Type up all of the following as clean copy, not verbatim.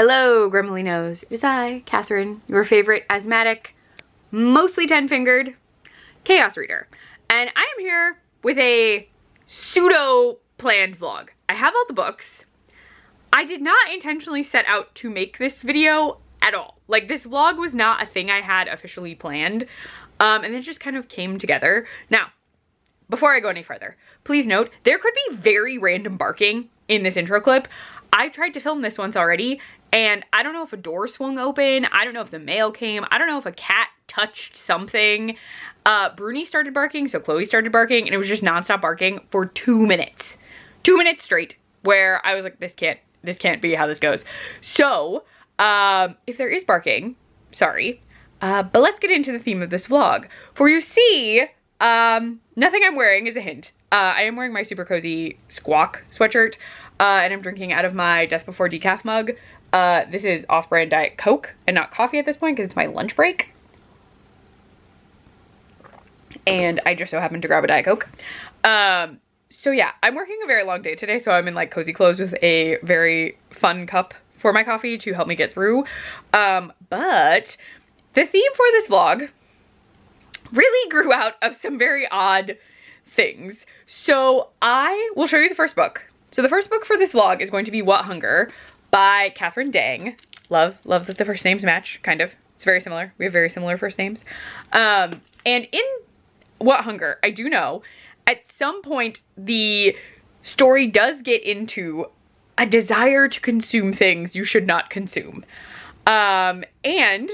Hello, Gremlinos. It is I, Catherine, your favorite asthmatic, mostly 10-fingered chaos reader. And I am here with a pseudo-planned vlog. I have all the books. I did not intentionally set out to make this video at all. Like, this vlog was not a thing I had officially planned. And it just kind of came together. Now, before I go any further, please note, there could be very random barking in this intro clip. I tried to film this once already, and I don't know if a door swung open, I don't know if the mail came, I don't know if a cat touched something. Bruni started barking, so Chloe started barking, and it was just nonstop barking for 2 minutes. 2 minutes straight, where I was like, this can't be how this goes. So, if there is barking, sorry, but let's get into the theme of this vlog. For you see, nothing I'm wearing is a hint. I am wearing my super cozy Squawk sweatshirt, and I'm drinking out of my Death Before Decaf mug. This is off-brand Diet Coke and not coffee at this point because it's my lunch break. And I just so happened to grab a Diet Coke. So yeah, I'm working a very long day today, so I'm in like cozy clothes with a very fun cup for my coffee to help me get through. But the theme for this vlog really grew out of some very odd things. So I will show you the first book. So the first book for this vlog is going to be What Hunger by Catherine Dang. Love that the first names match, kind of. It's very similar. We have very similar first names. And in What Hunger, I do know, at some point the story does get into a desire to consume things you should not consume. And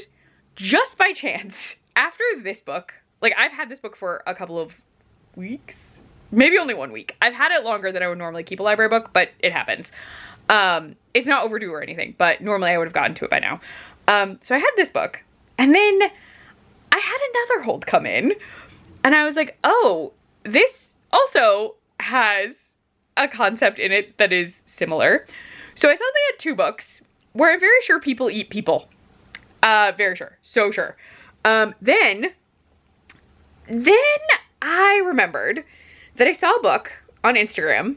just by chance, after this book, like I've had this book for a couple of weeks, maybe only 1 week. I've had it longer than I would normally keep a library book, but it happens. It's not overdue or anything, but normally I would have gotten to it by now. So I had this book, and then I had another hold come in, and I was like, oh, this also has a concept in it that is similar. So I saw they had 2 books where I'm very sure people eat people. Very sure. So sure. Then I remembered that I saw a book on Instagram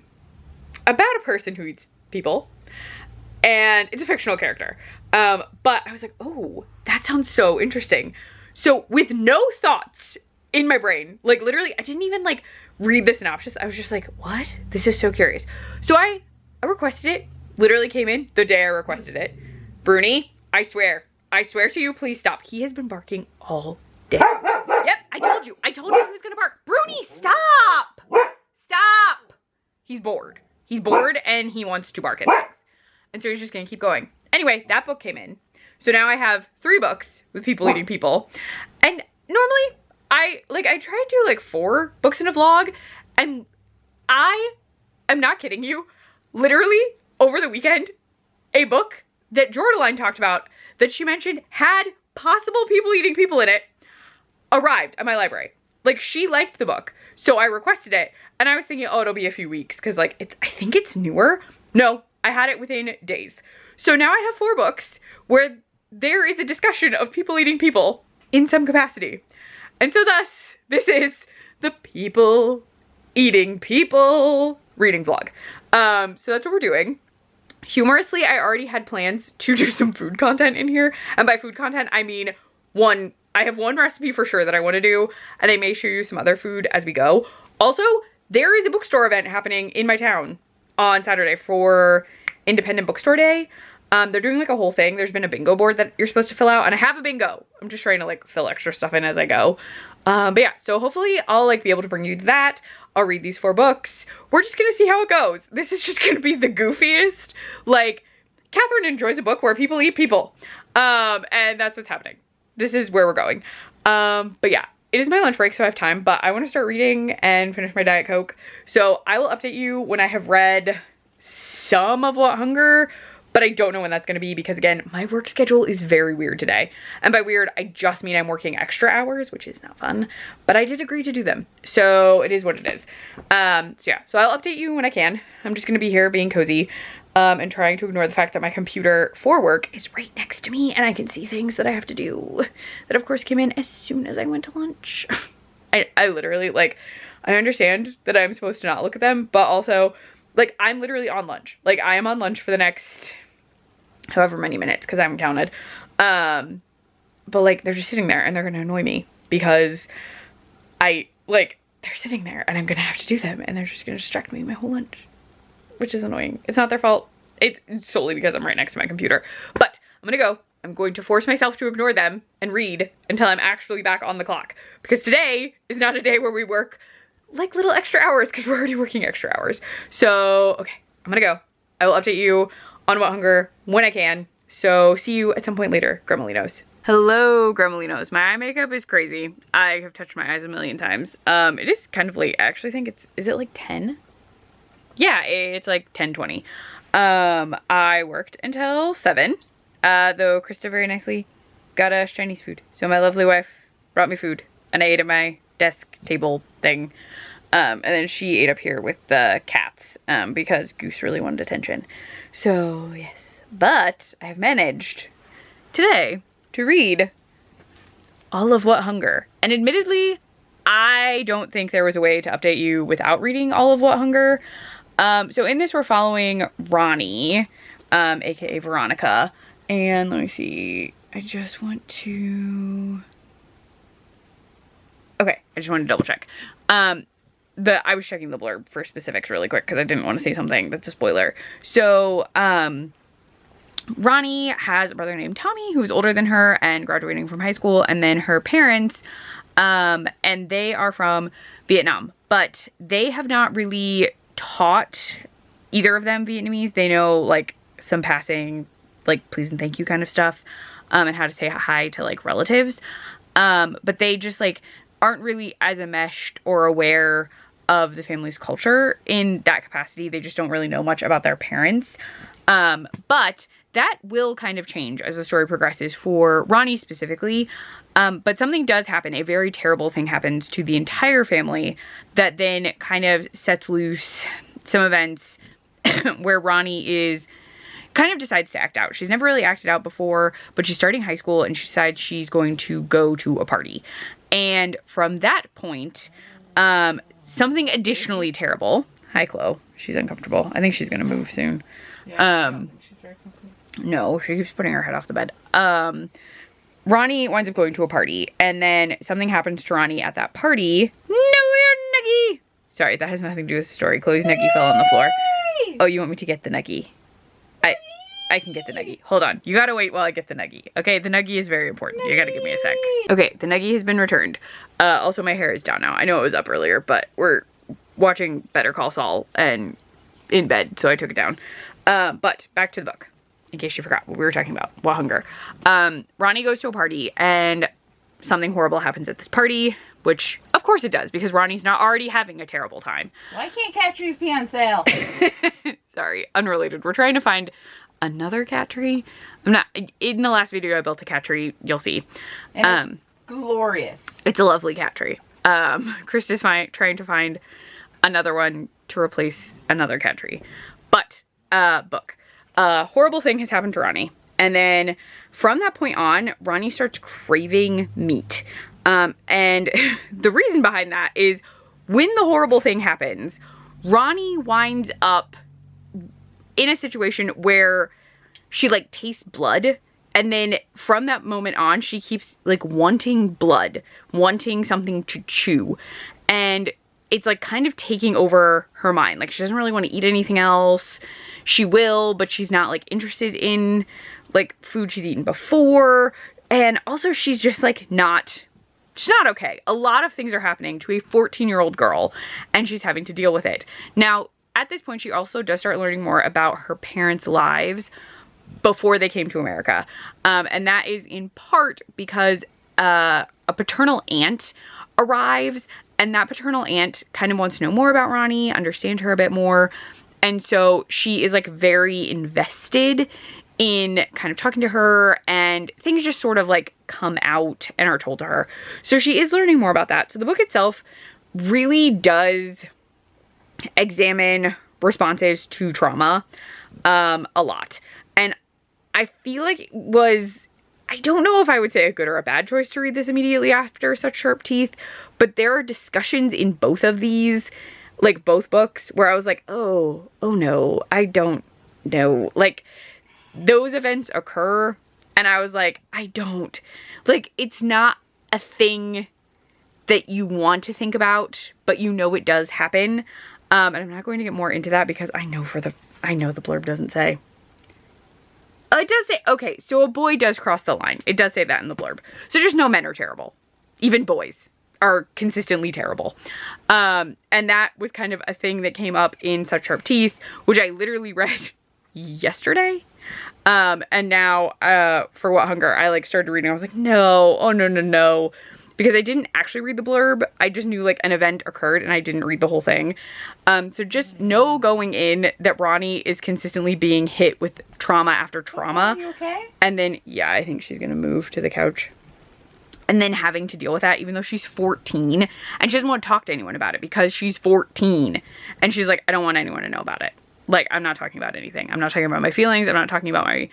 about a person who eats people, and it's a fictional character. But I was like, oh, that sounds so interesting. So with no thoughts in my brain, like literally, I didn't even like read the synopsis. I was just like, what? This is so curious. So I requested it, literally came in the day I requested it. Bruni, I swear to you, please stop. He has been barking all day. Yep, I told you he was gonna bark. Bruni, stop! Stop! He's bored. He's bored and he wants to bark at things. And so he's just gonna keep going. Anyway, that book came in. So now I have 3 books with people eating people. And normally I try to do like 4 books in a vlog, and I am not kidding you. Literally over the weekend, a book that Jordaline talked about that she mentioned had possible people eating people in it arrived at my library. Like, she liked the book, so I requested it, and I was thinking, oh, it'll be a few weeks because like I think it's newer. No, I had it within days. So now I have 4 books where there is a discussion of people eating people in some capacity. And so thus, this is the people eating people reading vlog. So that's what we're doing. Humorously, I already had plans to do some food content in here. And by food content, I mean I have one recipe for sure that I want to do, and I may show you some other food as we go. Also, there is a bookstore event happening in my town on Saturday for Independent Bookstore Day. They're doing like a whole thing. There's been a bingo board that you're supposed to fill out, and I have a bingo. I'm just trying to like fill extra stuff in as I go. But yeah, so hopefully I'll like be able to bring you that. I'll read these 4 books. We're just gonna see how it goes. This is just gonna be the goofiest. Like, Catherine enjoys a book where people eat people. And that's what's happening. This is where we're going. But yeah, it is my lunch break, so I have time, but I want to start reading and finish my Diet Coke. So I will update you when I have read some of What Hunger, but I don't know when that's going to be because, again, my work schedule is very weird today. And by weird, I just mean I'm working extra hours, which is not fun, but I did agree to do them. So it is what it is. So yeah, so I'll update you when I can. I'm just going to be here being cozy. And trying to ignore the fact that my computer for work is right next to me and I can see things that I have to do that of course came in as soon as I went to lunch. I literally, like, I understand that I'm supposed to not look at them, but also, like, I'm literally on lunch. Like, I am on lunch for the next however many minutes, because I haven't counted. But like, they're just sitting there and they're gonna annoy me because they're sitting there and I'm gonna have to do them and they're just gonna distract me my whole lunch, which is annoying. It's not their fault. It's solely because I'm right next to my computer. But I'm gonna go. I'm going to force myself to ignore them and read until I'm actually back on the clock, because today is not a day where we work like little extra hours, because we're already working extra hours. So, okay, I'm gonna go. I will update you on What Hunger when I can. So see you at some point later, Gremolinos. Hello, Gremolinos. My eye makeup is crazy. I have touched my eyes a million times. It is kind of late. I actually think is it like 10? Yeah, it's like 10:20. I worked until 7, though Krista very nicely got us Chinese food. So my lovely wife brought me food and I ate at my desk table thing. And then she ate up here with the cats, because Goose really wanted attention. So yes, but I have managed today to read all of What Hunger. And admittedly, I don't think there was a way to update you without reading all of What Hunger. So in this we're following Ronnie, aka Veronica. And let me see, I just wanted to double check. I was checking the blurb for specifics really quick because I didn't want to say something that's a spoiler. So, Ronnie has a brother named Tommy who's older than her and graduating from high school, and then her parents, and they are from Vietnam, but they have not really taught either of them Vietnamese. They know like some passing, like please and thank you kind of stuff, and how to say hi to like relatives, but they just like aren't really as enmeshed or aware of the family's culture in that capacity. They just don't really know much about their parents. But that will kind of change as the story progresses for Ronnie specifically. But something does happen. A very terrible thing happens to the entire family that then kind of sets loose some events where Ronnie kind of decides to act out. She's never really acted out before, but she's starting high school and she decides she's going to go to a party. And from that point, something additionally terrible. Hi, Chloe. She's uncomfortable. I think she's gonna move soon. Yeah, she's very comfortable. No, she keeps putting her head off the bed. Ronnie winds up going to a party, and then something happens to Ronnie at that party. No, we're Nuggie. Sorry, that has nothing to do with the story. Chloe's Nuggie fell on the floor. Oh, you want me to get the Nuggie? I can get the Nuggie. Hold on. You gotta wait while I get the Nuggie. Okay, the Nuggie is very important. You gotta give me a sec. Okay, the Nuggie has been returned. Also, my hair is down now. I know it was up earlier, but we're watching Better Call Saul and in bed, so I took it down. But back to the book, in case you forgot what we were talking about. What Hunger. Ronnie goes to a party, and something horrible happens at this party, which, of course it does, because Ronnie's not already having a terrible time. Why can't cat trees be on sale? Sorry, unrelated. We're trying to find another cat tree. I'm not, in the last video I built a cat tree, you'll see. And it's glorious. It's a lovely cat tree. Chris is trying to find another one to replace another cat tree. But, book. A horrible thing has happened to Ronnie. And then from that point on, Ronnie starts craving meat. And the reason behind that is when the horrible thing happens, Ronnie winds up in a situation where she like tastes blood, and then from that moment on she keeps like wanting blood, wanting something to chew, and it's like kind of taking over her mind. Like she doesn't really want to eat anything else. She will, but she's not like interested in like food she's eaten before, and also she's just like she's not okay. A lot of things are happening to a 14-year-old girl, and she's having to deal with it. Now at this point, she also does start learning more about her parents' lives before they came to America. And that is in part because a paternal aunt arrives, and that paternal aunt kind of wants to know more about Ronnie, understand her a bit more. And so she is like very invested in kind of talking to her, and things just sort of like come out and are told to her. So she is learning more about that. So the book itself really does examine responses to trauma a lot, and I feel like it was, I don't know if I would say a good or a bad choice to read this immediately after Such Sharp Teeth, but there are discussions in both of these, like both books, where I was like, oh no, I don't know. Like those events occur, and I was like, I don't, like, it's not a thing that you want to think about, but you know it does happen. And I'm not going to get more into that because I know the blurb doesn't say. It does say, okay, so a boy does cross the line. It does say that in the blurb. So just know men are terrible. Even boys are consistently terrible. And that was kind of a thing that came up in Such Sharp Teeth, which I literally read yesterday. And now, For What Hunger, I like started reading. I was like, no, oh no, no, no. Because I didn't actually read the blurb. I just knew like an event occurred and I didn't read the whole thing. So just know going in that Ronnie is consistently being hit with trauma after trauma. Are you okay? And then, yeah, I think she's gonna move to the couch. And then having to deal with that, even though she's 14. And she doesn't want to talk to anyone about it because she's 14. And she's like, I don't want anyone to know about it. Like, I'm not talking about anything. I'm not talking about my feelings. I'm not talking about my,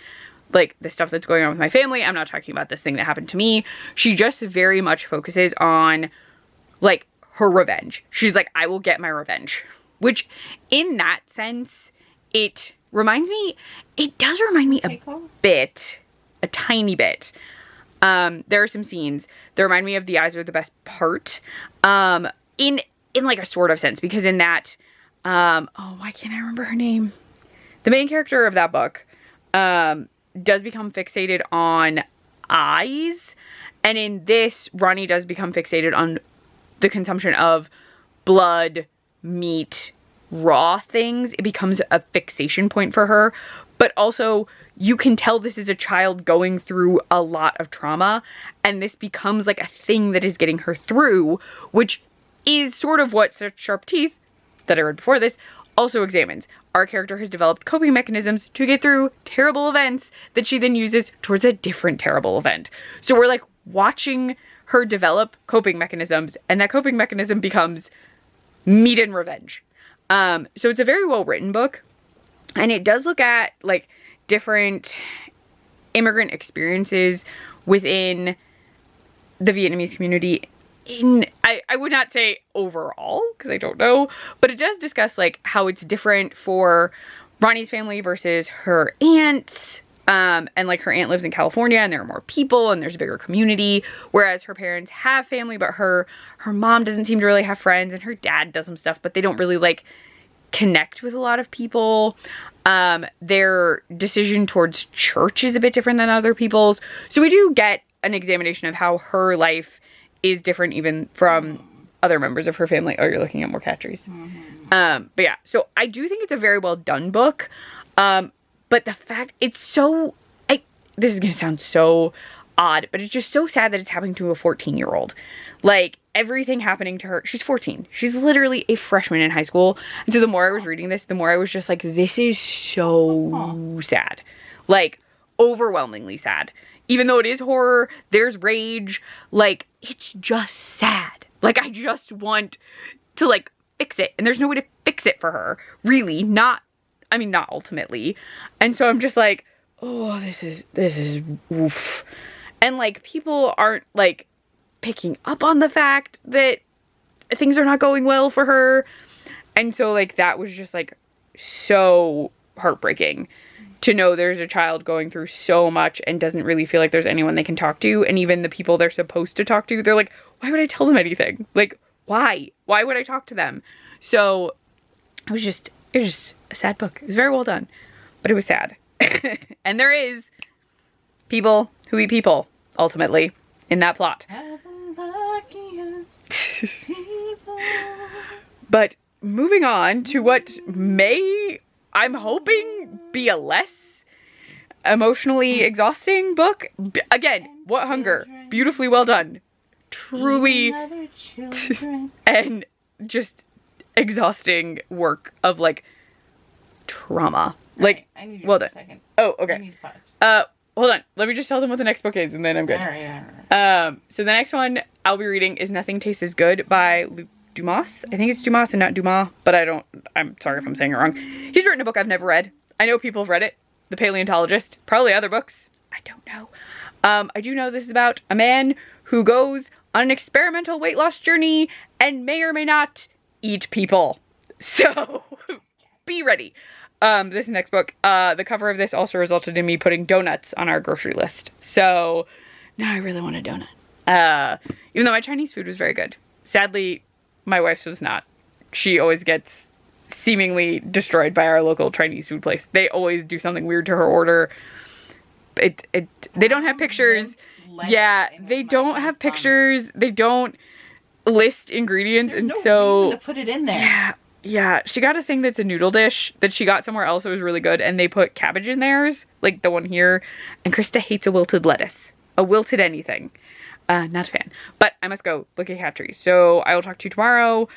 like, the stuff that's going on with my family. I'm not talking about this thing that happened to me. She just very much focuses on, like, her revenge. She's like, I will get my revenge. Which, in that sense, it reminds me, it does remind me a bit, a tiny bit. There are some scenes that remind me of The Eyes Are the Best Part, in like a sort of sense, because in that, oh, why can't I remember her name? The main character of that book, does become fixated on eyes, and in this, Ronnie does become fixated on the consumption of blood, meat, raw things. It becomes a fixation point for her, but also you can tell this is a child going through a lot of trauma, and this becomes like a thing that is getting her through, which is sort of what Such Sharp Teeth, that I read before this, also examines. Our character has developed coping mechanisms to get through terrible events that she then uses towards a different terrible event. So we're like watching her develop coping mechanisms, and that coping mechanism becomes meat and revenge. So it's a very well written book, and it does look at like different immigrant experiences within the Vietnamese community in, I would not say overall, because I don't know, but it does discuss like how it's different for Ronnie's family versus her aunt's, and like her aunt lives in California and there are more people and there's a bigger community, whereas her parents have family, but her mom doesn't seem to really have friends, and her dad does some stuff, but they don't really like connect with a lot of people. Their decision towards church is a bit different than other people's. So we do get an examination of how her life is different even from other members of her family. Oh, you're looking at more cat trees. But yeah, so I do think it's a very well done book. But the fact it's so, this is gonna sound so odd, but it's just so sad that it's happening to a 14-year-old. Like, everything happening to her, she's 14. She's literally a freshman in high school. And so the more I was reading this, the more I was just like, this is so sad. Like, overwhelmingly sad. Even though it is horror, there's rage, like, it's just sad. Like, I just want to, like, fix it. And there's no way to fix it for her. Really, not ultimately. And so I'm just like, oh, this is oof. And, like, people aren't, like, picking up on the fact that things are not going well for her. And so, like, that was just, like, so heartbreaking to know there's a child going through so much and doesn't really feel like there's anyone they can talk to. And even the people they're supposed to talk to, they're like, why would I tell them anything? Like, why would I talk to them? So it was just a sad book. It was very well done, but it was sad. And there is people who eat people ultimately in that plot. But moving on to what may, I'm hoping, be a less emotionally exhausting book. Again, What Hunger, beautifully well done. Truly, and just exhausting work of like trauma. Like, right, well done. Second. Oh, okay. I need to pause. Hold on. Let me just tell them what the next book is, and then I'm good. All right. So the next one I'll be reading is Nothing Tastes as Good by Luc Dumas. I think it's Dumas and not Dumas, but I'm sorry if I'm saying it wrong. He's written a book I've never read. I know people have read it. The Paleontologist. Probably other books. I don't know. I do know this is about a man who goes on an experimental weight loss journey and may or may not eat people. So be ready. this next book, the cover of this also resulted in me putting donuts on our grocery list. So now I really want a donut. Even though my Chinese food was very good. Sadly, my wife's was not. She always gets seemingly destroyed by our local Chinese food place. They always do something weird to her order. They don't have pictures. Yeah, they don't have pictures. They don't list ingredients. There's and no so reason to put it in there. yeah, she got a thing that's a noodle dish that she got somewhere else that was really good, and they put cabbage in theirs, like the one here. And Krista hates a wilted lettuce. A wilted anything. Not a fan. But I must go look at cat trees. So I will talk to you tomorrow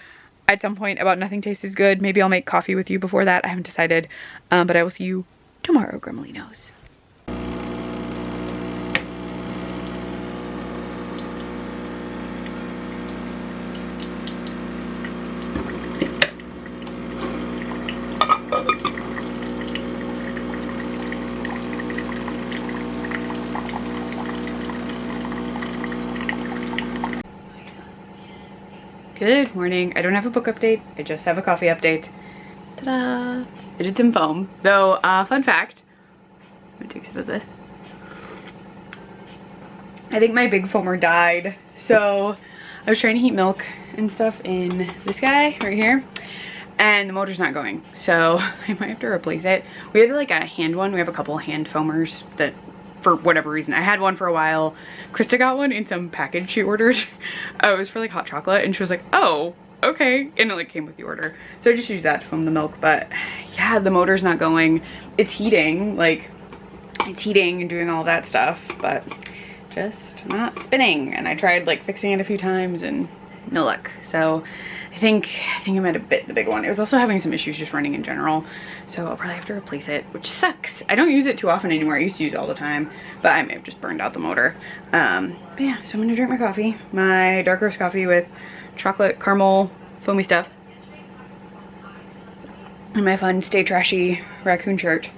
at some point about Nothing Tastes as Good. Maybe I'll make coffee with you before that. I haven't decided. But I will see you tomorrow, Gremlinos. Good morning. I don't have a book update. I just have a coffee update. Ta-da! I did some foam. Though, fun fact. Let me take a sip of this. I think my big foamer died. So, I was trying to heat milk and stuff in this guy right here. And the motor's not going. So, I might have to replace it. We have like a hand one. We have a couple hand foamers that, for whatever reason, I had one for a while. Krista got one in some package she ordered. It was for like hot chocolate, and she was like, oh, okay. And it like came with the order. So I just used that to foam the milk. But yeah, the motor's not going. It's heating, like it's heating and doing all that stuff, but just not spinning. And I tried like fixing it a few times and no luck. So I think I might have bit the big one. It was also having some issues just running in general. So I'll probably have to replace it, which sucks. I don't use it too often anymore. I used to use it all the time, but I may have just burned out the motor. But yeah, so I'm gonna drink my coffee, my dark roast coffee with chocolate caramel foamy stuff, and my fun Stay Trashy raccoon shirt.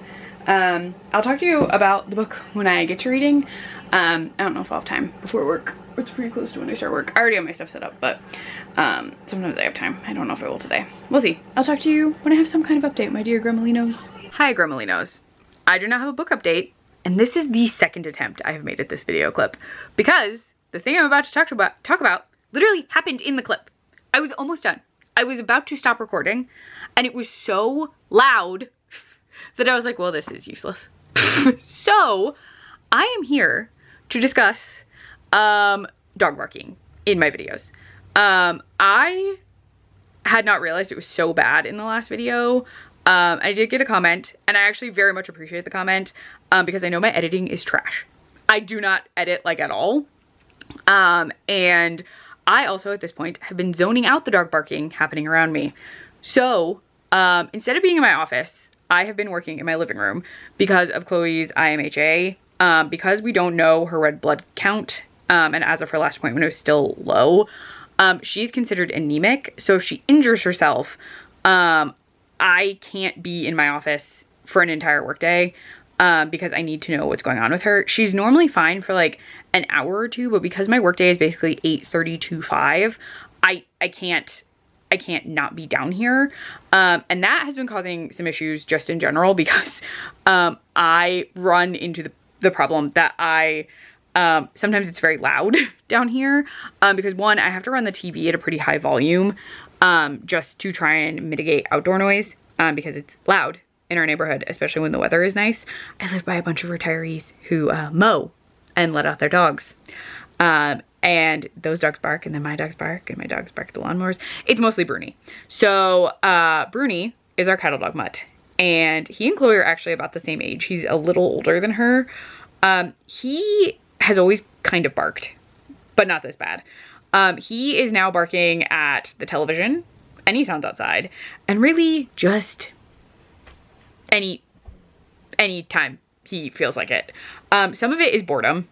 I'll talk to you about the book when I get to reading. I don't know if I'll have time before work. It's pretty close to when I start work. I already have my stuff set up, but sometimes I have time. I don't know if I will today. We'll see. I'll talk to you when I have some kind of update, my dear Gremlinos. Hi, Gremlinos. I do not have a book update, and this is the second attempt I have made at this video clip, because the thing I'm about to talk about literally happened in the clip. I was almost done. I was about to stop recording, and it was so loud that I was like, well, this is useless. So I am here to discuss dog barking in my videos. I had not realized it was so bad in the last video. I did get a comment, and I actually very much appreciate the comment, because I know my editing is trash. I do not edit like at all. And I also at this point have been zoning out the dog barking happening around me. So instead of being in my office, I have been working in my living room because of Chloe's IMHA, because we don't know her red blood count. And as of her last appointment, it was still low. She's considered anemic. So if she injures herself, I can't be in my office for an entire workday, because I need to know what's going on with her. She's normally fine for like an hour or two, but because my workday is basically 8:30 to 5, I can't not be down here. And that has been causing some issues just in general, because I run into the problem that sometimes it's very loud down here, because one, I have to run the TV at a pretty high volume, just to try and mitigate outdoor noise, because it's loud in our neighborhood, especially when the weather is nice. I live by a bunch of retirees who mow and let out their dogs. And those dogs bark, and then my dogs bark, and my dogs bark at the lawnmowers. It's mostly Bruni. So Bruni is our cattle dog mutt, and he and Chloe are actually about the same age. He's a little older than her. He has always kind of barked, but not this bad. He is now barking at the television, any sounds outside, and really just any time he feels like it. Some of it is boredom,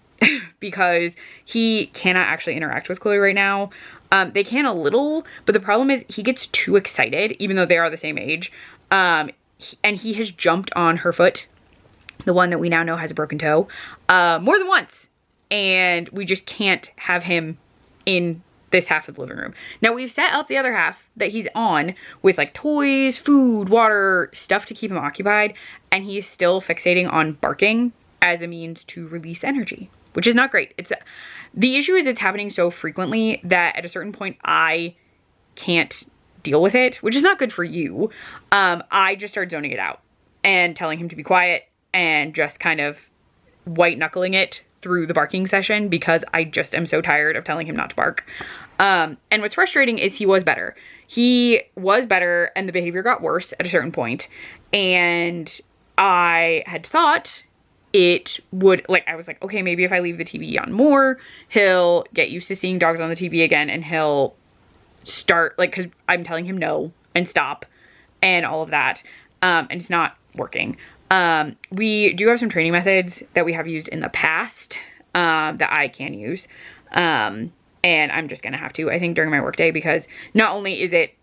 because he cannot actually interact with Chloe right now. They can a little, but the problem is he gets too excited, even though they are the same age. And he has jumped on her foot, the one that we now know has a broken toe, more than once. And we just can't have him in this half of the living room. Now we've set up the other half that he's on with like toys, food, water, stuff to keep him occupied, and he's still fixating on barking as a means to release energy, which is not great. The issue is it's happening so frequently that at a certain point I can't deal with it, which is not good for you. I just start zoning it out and telling him to be quiet and just kind of white knuckling it through the barking session because I just am so tired of telling him not to bark. And what's frustrating is he was better. He was better and the behavior got worse at a certain point. And I had thought it would, like, I was like, okay, maybe if I leave the TV on more, he'll get used to seeing dogs on the TV again and he'll start, like, because I'm telling him no and stop and all of that. And it's not working. We do have some training methods that we have used in the past that I can use. And I'm just going to have to, I think, during my workday, because not only is it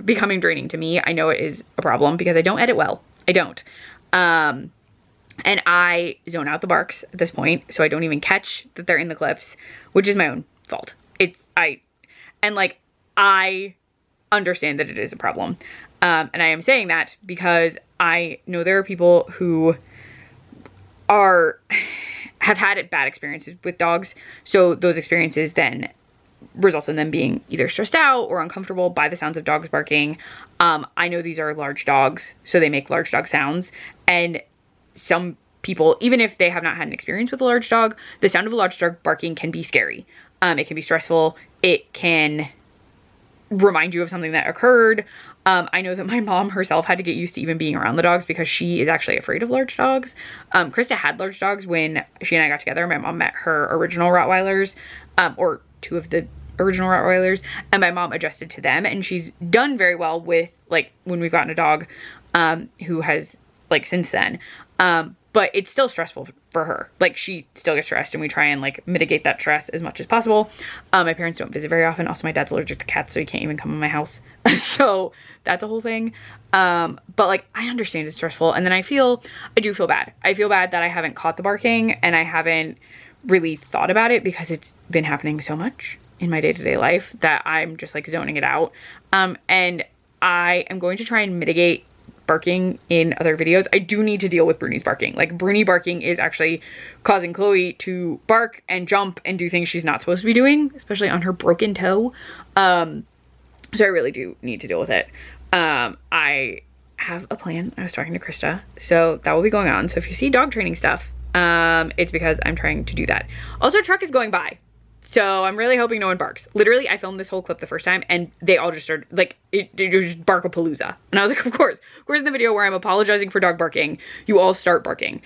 becoming draining to me, I know it is a problem because I don't edit well. I don't. And I zone out the barks at this point, so I don't even catch that they're in the clips, which is my own fault. I understand that it is a problem. And I am saying that because I know there are people who have had bad experiences with dogs. So those experiences then result in them being either stressed out or uncomfortable by the sounds of dogs barking. I know these are large dogs, so they make large dog sounds. And some people, even if they have not had an experience with a large dog, the sound of a large dog barking can be scary. It can be stressful. It can remind you of something that occurred. I know that my mom herself had to get used to even being around the dogs because she is actually afraid of large dogs. Krista had large dogs when she and I got together. My mom met her original Rottweilers, or two of the original Rottweilers, and my mom adjusted to them, and she's done very well with, like, when we've gotten a dog who has, like, since then. But it's still stressful for her. Like, she still gets stressed, and we try and, like, mitigate that stress as much as possible. My parents don't visit very often. Also, my dad's allergic to cats, so he can't even come in my house. So that's a whole thing. But, like, I understand it's stressful. And then I do feel bad. I feel bad that I haven't caught the barking, and I haven't really thought about it because it's been happening so much in my day-to-day life that I'm just, like, zoning it out. And I am going to try and mitigate barking in other videos. I do need to deal with Bruni's barking. Like, Bruni barking is actually causing Chloe to bark and jump and do things she's not supposed to be doing, especially on her broken toe. So I really do need to deal with it. I have a plan. I was talking to Krista, so that will be going on. So if you see dog training stuff, it's because I'm trying to do that. Also, a truck is going by, so I'm really hoping no one barks. Literally, I filmed this whole clip the first time and they all just started, like, it was just bark-a-palooza. And I was like, of course in the video where I'm apologizing for dog barking, you all start barking.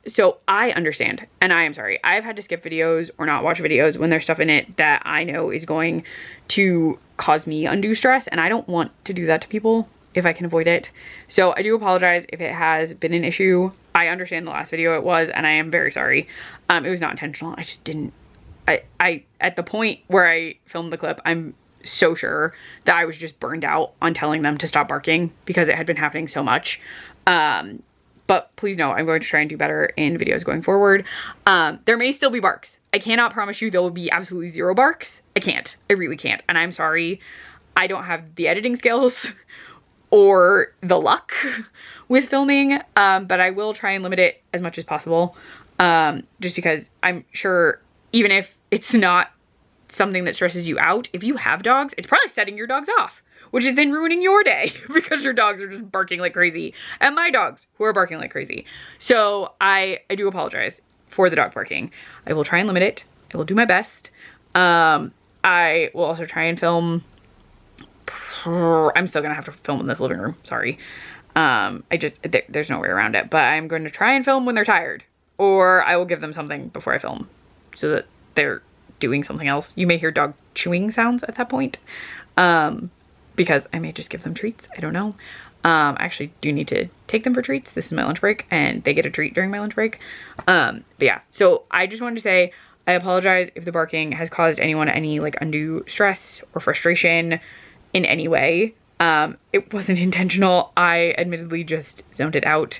So I understand, and I am sorry. I've had to skip videos or not watch videos when there's stuff in it that I know is going to cause me undue stress, and I don't want to do that to people if I can avoid it. So I do apologize if it has been an issue. I understand the last video it was, and I am very sorry. It was not intentional. I just didn't, I at the point where I filmed the clip, I'm so sure that I was just burned out on telling them to stop barking because it had been happening so much. But please know, I'm going to try and do better in videos going forward. There may still be barks. I cannot promise you there will be absolutely zero barks. I can't. I really can't. And I'm sorry. I don't have the editing skills or the luck with filming, but I will try and limit it as much as possible. Just because I'm sure even if it's not something that stresses you out, if you have dogs, it's probably setting your dogs off, which is then ruining your day because your dogs are just barking like crazy, and my dogs who are barking like crazy. So I do apologize for the dog barking. I will try and limit it. I will do my best. I will also try and film. I'm still gonna have to film in this living room. Sorry. There's no way around it, but I'm going to try and film when they're tired, or I will give them something before I film so that they're doing something else. You may hear dog chewing sounds at that point. Because I may just give them treats. I don't know. I actually do need to take them for treats. This is my lunch break and they get a treat during my lunch break. But yeah, so I just wanted to say I apologize if the barking has caused anyone any, like, undue stress or frustration in any way. It wasn't intentional. I admittedly just zoned it out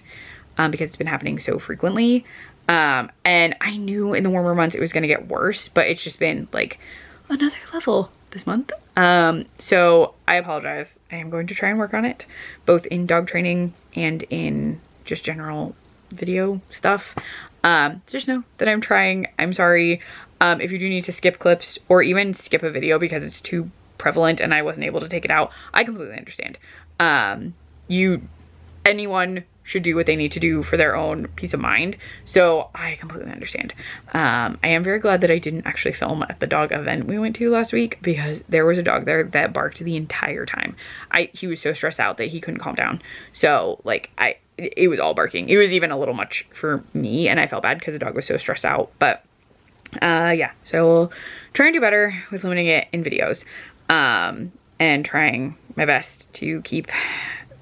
because it's been happening so frequently. And I knew in the warmer months it was going to get worse, but it's just been, like, another level this month. So I apologize. I am going to try and work on it, both in dog training and in just general video stuff. Just know that I'm trying. I'm sorry if you do need to skip clips or even skip a video because it's too prevalent and I wasn't able to take it out. I completely understand. Anyone should do what they need to do for their own peace of mind. So I completely understand. I am very glad that I didn't actually film at the dog event we went to last week, because there was a dog there that barked the entire time. He was so stressed out that he couldn't calm down. So like it was all barking. It was even a little much for me, and I felt bad because the dog was so stressed out. But yeah, so we'll try and do better with limiting it in videos, and trying my best to keep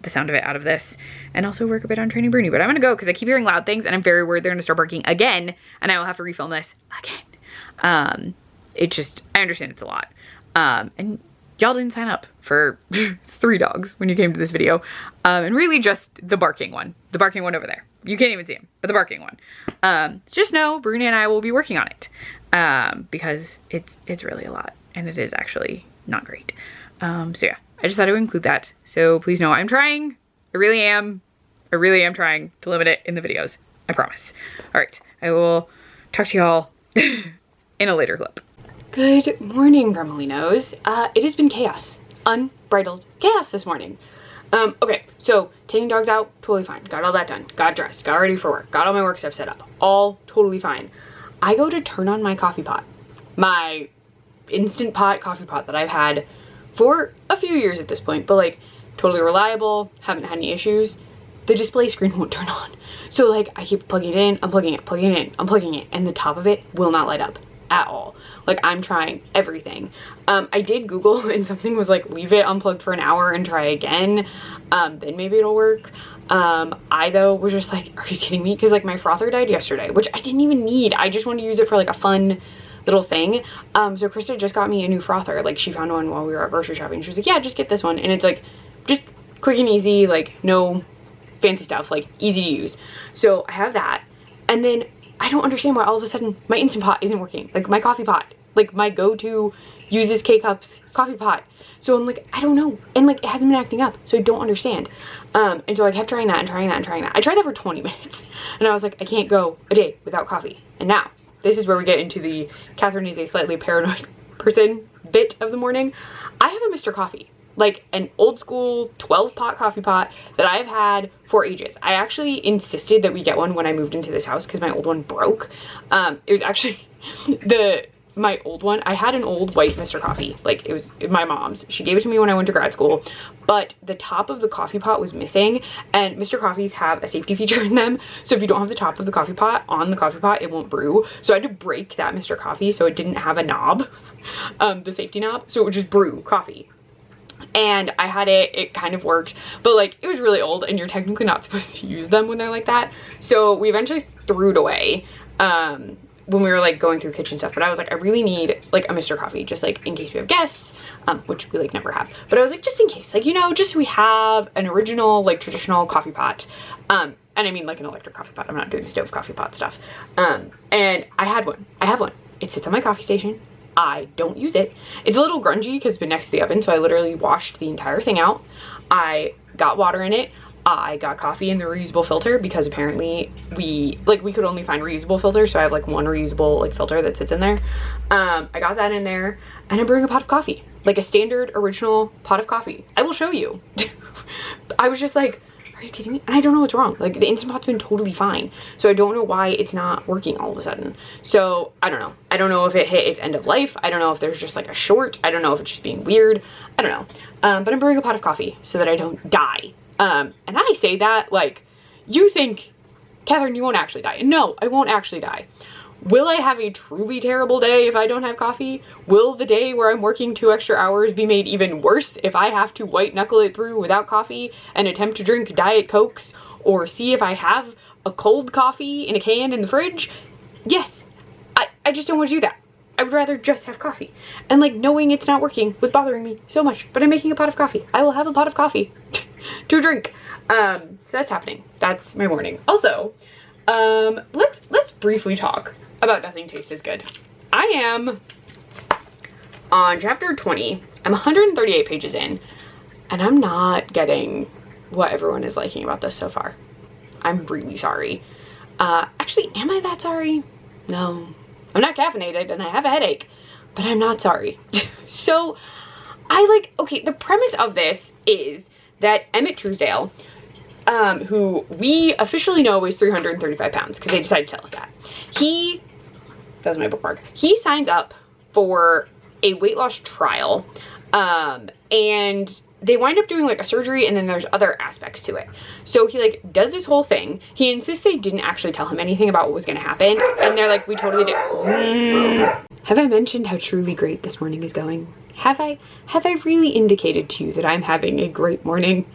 the sound of it out of this, and also work a bit on training Bruni. But I'm gonna go because I keep hearing loud things and I'm very worried they're gonna start barking again and I will have to refilm this again. It just, I understand it's a lot. And y'all didn't sign up for 3 dogs when you came to this video. And really just the barking one over there. You can't even see him, but the barking one. Just know Bruni and I will be working on it, because it's really a lot and it is actually not great. So yeah, I just thought I would include that. So please know I'm trying. I really am trying to limit it in the videos. I promise. All right, I will talk to y'all in a later clip. Good morning, Gremolinos. It has been chaos. Unbridled chaos this morning. Okay, so taking dogs out, totally fine. Got all that done. Got dressed, got ready for work, got all my work stuff set up. All totally fine. I go to turn on my coffee pot. My Instant Pot coffee pot that I've had for a few years at this point, but like totally reliable, haven't had any issues. The display screen won't turn on. So like I keep plugging it in, unplugging it, plugging it in, unplugging it, and the top of it will not light up at all. Like I'm trying everything. I did Google and something was like, leave it unplugged for an hour and try again. Then maybe it'll work. I though was just like, are you kidding me? Cause like my frother died yesterday, which I didn't even need. I just wanted to use it for like a fun little thing. So Krista just got me a new frother. Like she found one while we were at grocery shopping. She was like, yeah, just get this one. And it's like, just quick and easy, like no fancy stuff, like easy to use. So I have that. And then I don't understand why all of a sudden my Instant Pot isn't working. Like my coffee pot, like my go-to uses K-Cups coffee pot. So I'm like, I don't know. And like, it hasn't been acting up. So I don't understand. And so I kept trying that and trying that and trying that. I tried that for 20 minutes and I was like, I can't go a day without coffee. And now this is where we get into the Catherine is a slightly paranoid person bit of the morning. I have a Mr. Coffee, like an old school 12-pot coffee pot that I've had for ages. I actually insisted that we get one when I moved into this house because my old one broke. It was actually my old one. I had an old white Mr. Coffee, like it was my mom's. She gave it to me when I went to grad school, but the top of the coffee pot was missing, and Mr. Coffees have a safety feature in them. So if you don't have the top of the coffee pot on the coffee pot, it won't brew. So I had to break that Mr. Coffee so it didn't have a knob, the safety knob, so it would just brew coffee. And I had it kind of worked, but like it was really old and you're technically not supposed to use them when they're like that. So we eventually threw it away when we were like going through kitchen stuff. But I was like, I really need like a Mr. Coffee, just like in case we have guests, which we like never have. But I was like, just in case, like, you know, just so we have an original like traditional coffee pot. And I mean like an electric coffee pot. I'm not doing stove coffee pot stuff. And I have one. It sits on my coffee station. I don't use it. It's a little grungy because it's been next to the oven, so I literally washed the entire thing out. I got water in it. I got coffee in the reusable filter because apparently we could only find reusable filters, so I have like one reusable like filter that sits in there. I got that in there, and I'm brewing a pot of coffee, like a standard original pot of coffee. I will show you. I was just like, are you kidding me? And I don't know what's wrong. Like the Instant Pot's been totally fine. So I don't know why it's not working all of a sudden. So I don't know. I don't know if it hit its end of life. I don't know if there's just like a short. I don't know if it's just being weird. I don't know. But I'm brewing a pot of coffee so that I don't die. And I say that like, you think, Catherine, you won't actually die. No, I won't actually die. Will I have a truly terrible day if I don't have coffee? Will the day where I'm working 2 extra hours be made even worse if I have to white knuckle it through without coffee and attempt to drink Diet Cokes or see if I have a cold coffee in a can in the fridge? Yes, I just don't want to do that. I would rather just have coffee. And like knowing it's not working was bothering me so much, but I'm making a pot of coffee. I will have a pot of coffee to drink. So that's happening. That's my morning. Also, let's briefly talk about Nothing Tastes as Good. I am on chapter 20. I'm 138 pages in, and I'm not getting what everyone is liking about this so far. I'm really sorry. Actually, am I that sorry? No. I'm not caffeinated and I have a headache, but I'm not sorry. So, okay, the premise of this is that Emmett Truesdale, who we officially know weighs 335 pounds because they decided to tell us that. That was my bookmark. He signs up for a weight loss trial, and they wind up doing like a surgery, and then there's other aspects to it. So he like does this whole thing. He insists they didn't actually tell him anything about what was going to happen, and they're like, we totally did. Have I mentioned how truly great this morning is going? Have I really indicated to you that I'm having a great morning?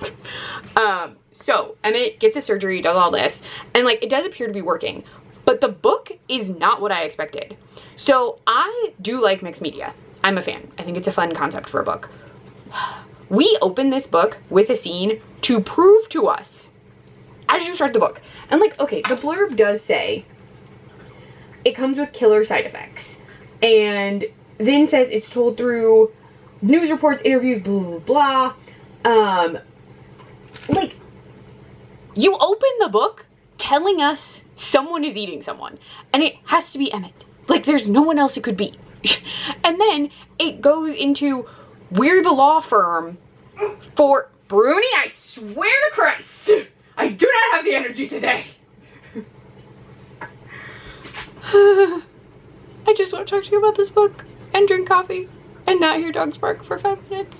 So Emmett gets a surgery, does all this, and like it does appear to be working, but the book is not what I expected. So I do like mixed media. I'm a fan. I think it's a fun concept for a book. We open this book with a scene to prove to us as you start the book. And like, okay, the blurb does say it comes with killer side effects, and then says it's told through news reports, interviews, blah, blah, blah. Like, you open the book telling us someone is eating someone, and it has to be Emmett. Like, there's no one else it could be. And then it goes into, we're the law firm for Bruni. I swear to Christ, I do not have the energy today. I just want to talk to you about this book and drink coffee and not hear dogs bark for 5 minutes.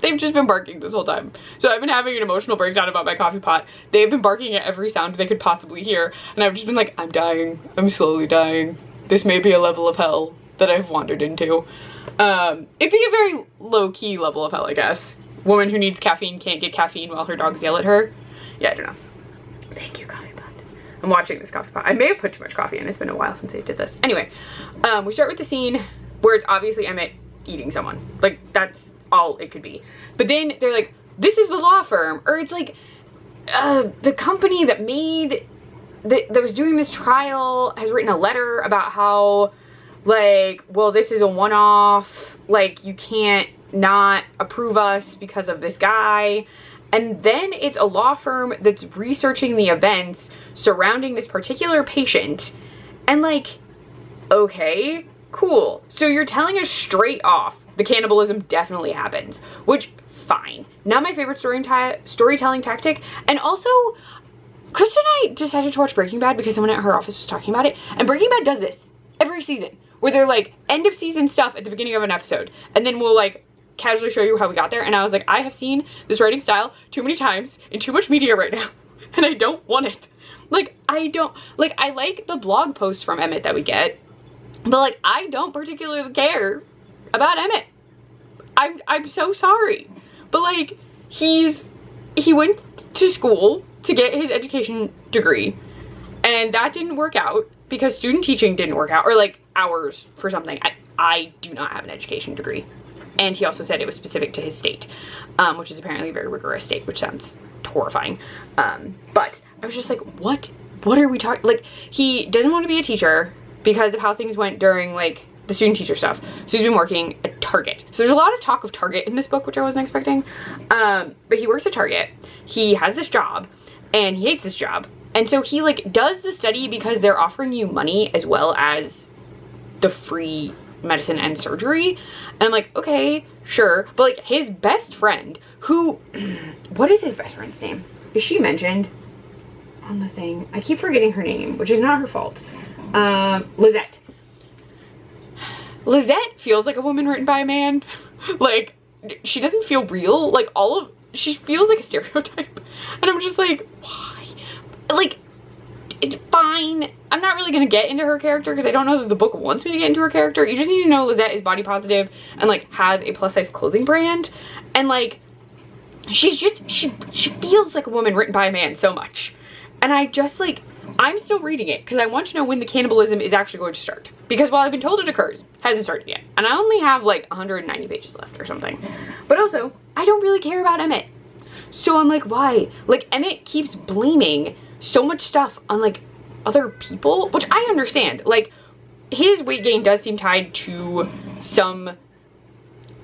They've just been barking this whole time. So I've been having an emotional breakdown about my coffee pot. They've been barking at every sound they could possibly hear, and I've just been like, I'm dying. I'm slowly dying. This may be a level of hell that I've wandered into. It'd be a very low-key level of hell, I guess. Woman who needs caffeine can't get caffeine while her dogs yell at her. Yeah, I don't know. Thank you, coffee pot. I'm watching this coffee pot. I may have put too much coffee in. It's been a while since I did this. Anyway, we start with the scene where it's obviously Emmett eating someone. Like, that's all it could be. But then they're like, this is the law firm. Or it's like, the company that was doing this trial has written a letter about how, like, well, this is a one-off. Like, you can't not approve us because of this guy. And then it's a law firm that's researching the events surrounding this particular patient. And like, okay, cool. So you're telling us straight off the cannibalism definitely happens, which, fine. Not my favorite storytelling tactic. And also, Kristen and I decided to watch Breaking Bad because someone at her office was talking about it. And Breaking Bad does this every season, where they're like, end of season stuff at the beginning of an episode. And then we'll like casually show you how we got there. And I was like, I have seen this writing style too many times in too much media right now, and I don't want it. Like, I like the blog posts from Emmett that we get, but like, I don't particularly care about Emmett. I'm so sorry. But like, he went to school to get his education degree, and that didn't work out because student teaching didn't work out, or like hours for something. I do not have an education degree. And he also said it was specific to his state, which is apparently a very rigorous state, which sounds horrifying. But I was just like, what are we talking? Like, he doesn't want to be a teacher because of how things went during like the student teacher stuff. So he's been working at Target. So there's a lot of talk of Target in this book, which I wasn't expecting. But he works at Target. He has this job and he hates this job. And so he like does the study because they're offering you money as well as the free medicine and surgery. And I'm like, okay, sure. But like, his best friend, who, what is his best friend's name? Is she mentioned on the thing? I keep forgetting her name, which is not her fault. Lizette. Lizette feels like a woman written by a man. Like, she doesn't feel real. Like, she feels like a stereotype. And I'm just like, why? Like, it's fine. I'm not really gonna get into her character because I don't know that the book wants me to get into her character. You just need to know Lizette is body positive and like has a plus size clothing brand, and like she's just she feels like a woman written by a man so much. And I just like, I'm still reading it because I want to know when the cannibalism is actually going to start, because while I've been told it occurs, hasn't started yet, and I only have like 190 pages left or something. But also, I don't really care about Emmett, so I'm like, why? Like, Emmett keeps blaming so much stuff on like other people, which I understand. Like, his weight gain does seem tied to some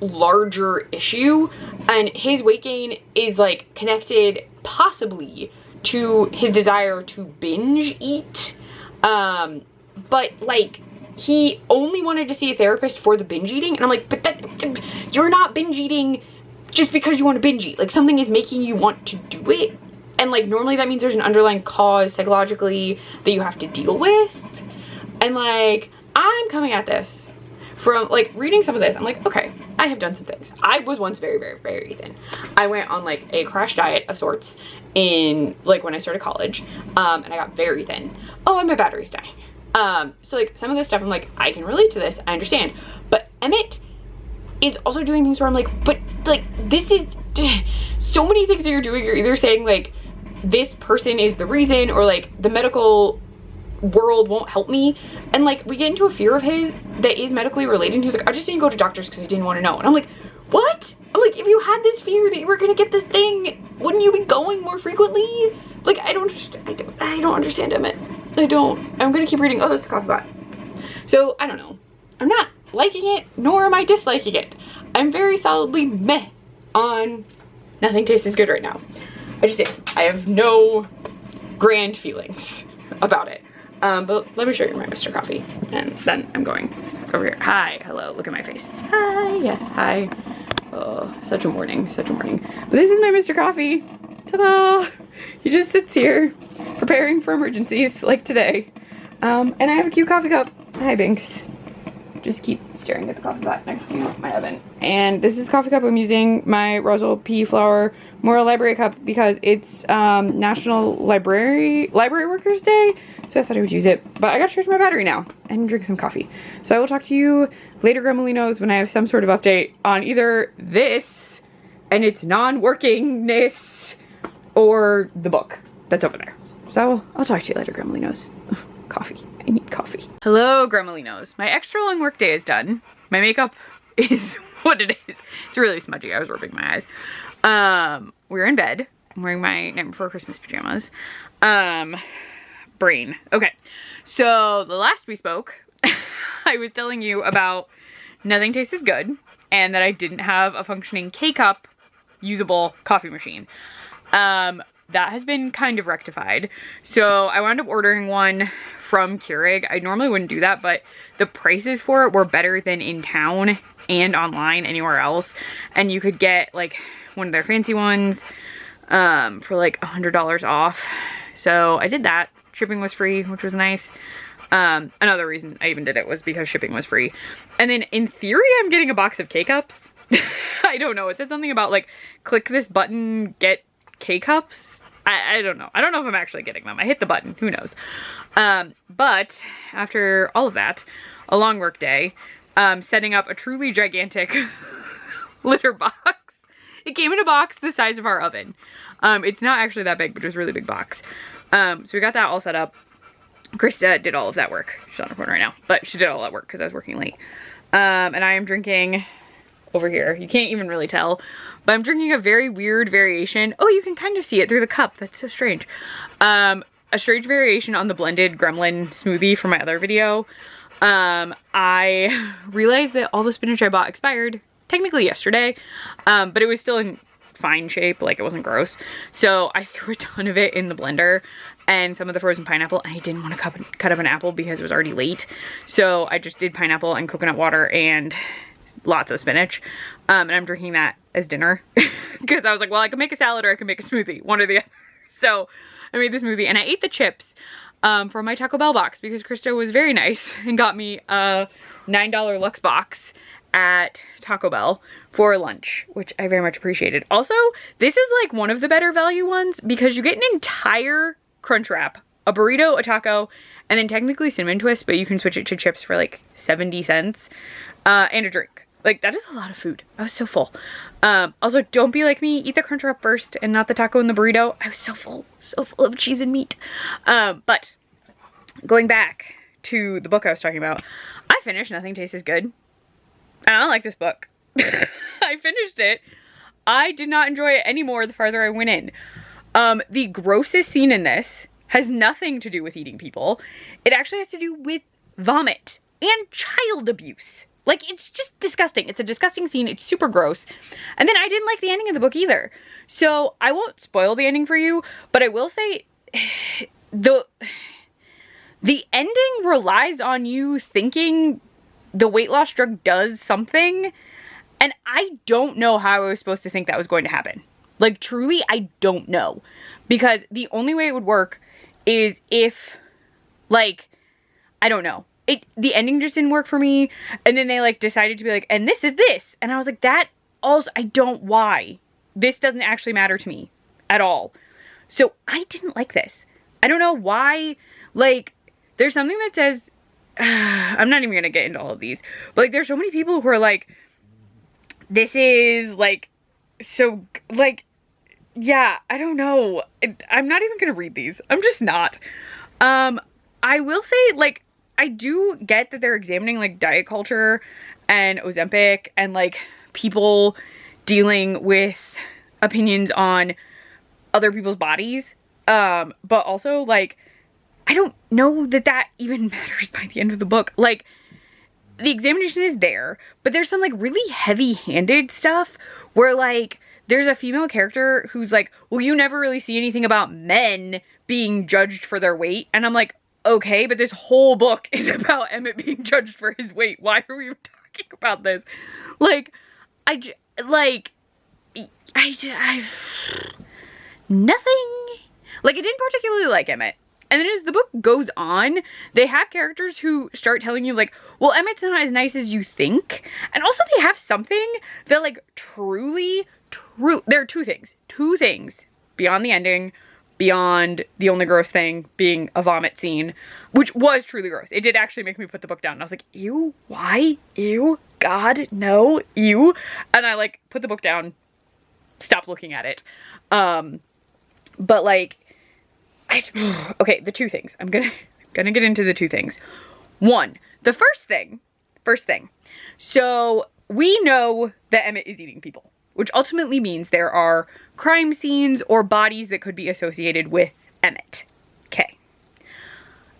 larger issue, and his weight gain is like connected possibly to his desire to binge eat. But like, he only wanted to see a therapist for the binge eating, and I'm like, but you're not binge eating just because you want to binge eat. Like, something is making you want to do it, and like normally that means there's an underlying cause psychologically that you have to deal with. And like, I'm coming at this from like reading some of this. I'm like, okay, I have done some things. I was once very, very, very thin. I went on like a crash diet of sorts in like when I started college, and I got very thin. Oh, and my battery's dying. So like some of this stuff, I'm like, I can relate to this, I understand. But Emmett is also doing things where I'm like, but like, this is so many things that you're doing. You're either saying like, this person is the reason, or like the medical world won't help me. And like, we get into a fear of his that is medically related. And he's like, I just didn't go to doctors because I didn't want to know. And I'm like, what? I'm like, if you had this fear that you were gonna get this thing, wouldn't you be going more frequently? Like, I don't understand Emmett. I don't. I'm gonna keep reading. Oh, that's a coffee pot. So I don't know. I'm not liking it, nor am I disliking it. I'm very solidly meh on Nothing Tastes as Good right now. I just I have no grand feelings about it. But let me show you my Mr. Coffee, and then I'm going over here. Hi, hello, look at my face. Hi, yes, hi. Oh, such a morning, such a morning. But this is my Mr. Coffee. Ta-da! He just sits here, preparing for emergencies, like today. And I have a cute coffee cup. Hi, Binks. Just keep staring at the coffee pot next to my oven. And this is the coffee cup I'm using, my Roswell P. Flower Memorial Library cup, because it's National Library Workers Day, so I thought I would use it. But I got to charge my battery now and drink some coffee. So I will talk to you later, Gremolinos, when I have some sort of update on either this and its non-workingness or the book that's over there. So I'll talk to you later, Gremolinos. Coffee. I need coffee. Hello, Gremolinos. My extra long work day is done. My makeup is what it is. It's really smudgy. I was rubbing my eyes. We're in bed. I'm wearing my Night Before Christmas pajamas. Brain. Okay. So the last we spoke, I was telling you about Nothing Tastes as Good, and that I didn't have a functioning K-cup usable coffee machine. That has been kind of rectified. So I wound up ordering one from Keurig. I normally wouldn't do that, but the prices for it were better than in town and online anywhere else. And you could get like one of their fancy ones for like $100 off. So I did that. Shipping was free, which was nice. Another reason I even did it was because shipping was free. And then in theory, I'm getting a box of K-cups. I don't know. It said something about like, click this button, get K-cups. I don't know. I don't know if I'm actually getting them. I hit the button. Who knows? But after all of that, a long work day, setting up a truly gigantic litter box. It came in a box the size of our oven. It's not actually that big, but it was a really big box. So we got that all set up. Krista did all of that work. She's on her phone right now, but she did all that work because I was working late. And I am drinking over here. You can't even really tell, but I'm drinking a very weird variation. Oh, you can kind of see it through the cup. That's so strange. A strange variation on the blended gremlin smoothie from my other video. I realized that all the spinach I bought expired technically yesterday, but it was still in fine shape, like it wasn't gross. So I threw a ton of it in the blender and some of the frozen pineapple. I didn't want to cut up an apple because it was already late. So I just did pineapple and coconut water and lots of spinach. And I'm drinking that as dinner because I was like, well, I can make a salad or I can make a smoothie, one or the other. So I made the smoothie and I ate the chips from my Taco Bell box because Krista was very nice and got me a $9 Lux box at Taco Bell for lunch, which I very much appreciated. Also, this is like one of the better value ones because you get an entire crunch wrap, a burrito, a taco, and then technically cinnamon twist, but you can switch it to chips for like 70 cents, and a drink. Like, that is a lot of food. I was so full. Also, don't be like me, eat the crunch wrap first and not the taco and the burrito. I was so full of cheese and meat. But going back to the book I was talking about, I finished Nothing Tastes as Good. I don't like this book. I finished it. I did not enjoy it anymore the farther I went in. The grossest scene in this has nothing to do with eating people. It actually has to do with vomit and child abuse. Like, it's just disgusting. It's a disgusting scene. It's super gross. And then I didn't like the ending of the book either. So I won't spoil the ending for you, but I will say the ending relies on you thinking the weight loss drug does something. And I don't know how I was supposed to think that was going to happen. Like, truly, I don't know. Because the only way it would work is if, like, I don't know. The ending just didn't work for me. And then they, like, decided to be like, and this is this. And I was like, that also, I don't, why? This doesn't actually matter to me at all. So I didn't like this. I don't know why. Like, there's something that says, I'm not even going to get into all of these. But, like, there's so many people who are like, this is, like, so, like, yeah, I don't know. I'm not even going to read these. I'm just not. I will say, like, I do get that they're examining, like, diet culture and Ozempic and, like, people dealing with opinions on other people's bodies. But also, like, I don't know that that even matters by the end of the book. Like, the examination is there, but there's some, like, really heavy-handed stuff where, like, there's a female character who's like, well, you never really see anything about men being judged for their weight. And I'm like, okay, but this whole book is about Emmett being judged for his weight. Why are we even talking about this? Like, nothing. Like, I didn't particularly like Emmett. And then as the book goes on, they have characters who start telling you, like, well, Emmett's not as nice as you think. And also they have something that, like, there are two things beyond the ending, beyond the only gross thing being a vomit scene, which was truly gross. It did actually make me put the book down. And I was like, ew, why? Ew, God, no, ew. And I, like, put the book down, stopped looking at it. But, like, okay, the two things. I'm gonna get into the two things. One, the first thing. So we know that Emmett is eating people, which ultimately means there are crime scenes or bodies that could be associated with Emmett. Okay.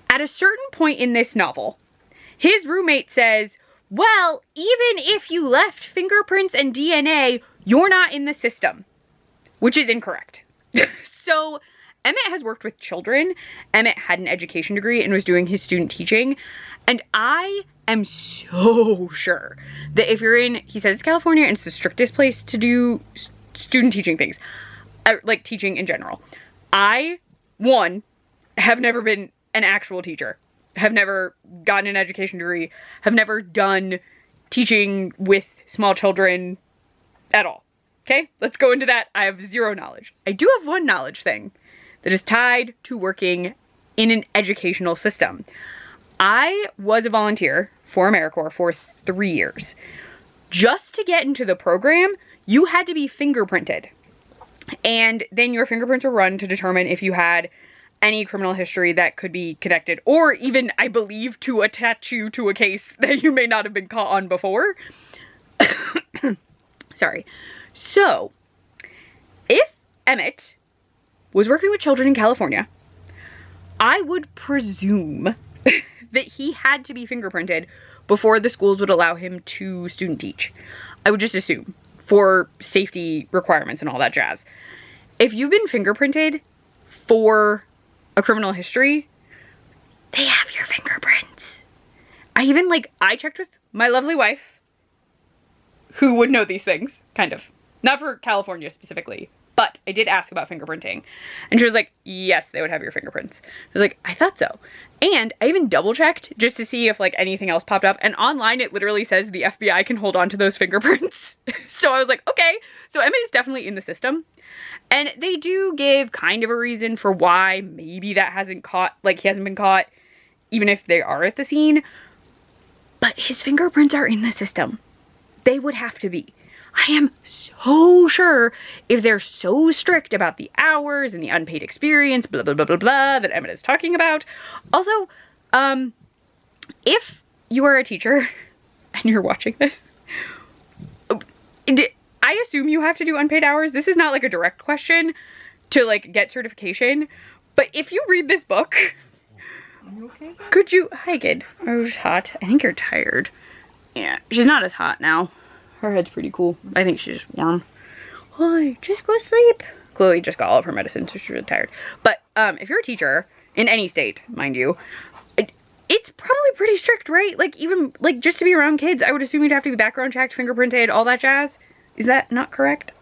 At a certain point in this novel, his roommate says, well, even if you left fingerprints and DNA, you're not in the system, which is incorrect. So Emmett has worked with children. Emmett had an education degree and was doing his student teaching. And I am so sure that if you're in, he says it's California and it's the strictest place to do student teaching things, like teaching in general. I, one, have never been an actual teacher, have never gotten an education degree, have never done teaching with small children at all. Okay, let's go into that. I have zero knowledge. I do have one knowledge thing that is tied to working in an educational system. I was a volunteer for AmeriCorps for 3 years. Just to get into the program, you had to be fingerprinted. And then your fingerprints were run to determine if you had any criminal history that could be connected, or even, I believe, to attach you to a case that you may not have been caught on before. Sorry. So, if Emmett was working with children in California, I would presume that he had to be fingerprinted before the schools would allow him to student teach. I would just assume, for safety requirements and all that jazz. If you've been fingerprinted for a criminal history, they have your fingerprints. I checked with my lovely wife, who would know these things, kind of. Not for California specifically, but I did ask about fingerprinting. And she was like, yes, they would have your fingerprints. I was like, I thought so. And I even double checked just to see if, like, anything else popped up. And online it literally says the FBI can hold on to those fingerprints. So I was like, okay, so Emmett is definitely in the system. And they do give kind of a reason for why maybe that hasn't caught, like, he hasn't been caught, even if they are at the scene. But his fingerprints are in the system. They would have to be. I am so sure if they're so strict about the hours and the unpaid experience, blah, blah, blah, blah, blah, that Emmett is talking about. Also, if you are a teacher and you're watching this, I assume you have to do unpaid hours. This is not like a direct question to, like, get certification. But if you read this book, Are you okay? could you, hi, good. I was hot. I think you're tired. Yeah, she's not as hot now. Her head's pretty cool. I think she's just warm. Why? Just go sleep. Chloe just got all of her medicine, so she's really tired. But if you're a teacher, in any state, mind you, it's probably pretty strict, right? Like, even, like, just to be around kids, I would assume you'd have to be background checked, fingerprinted, all that jazz. Is that not correct?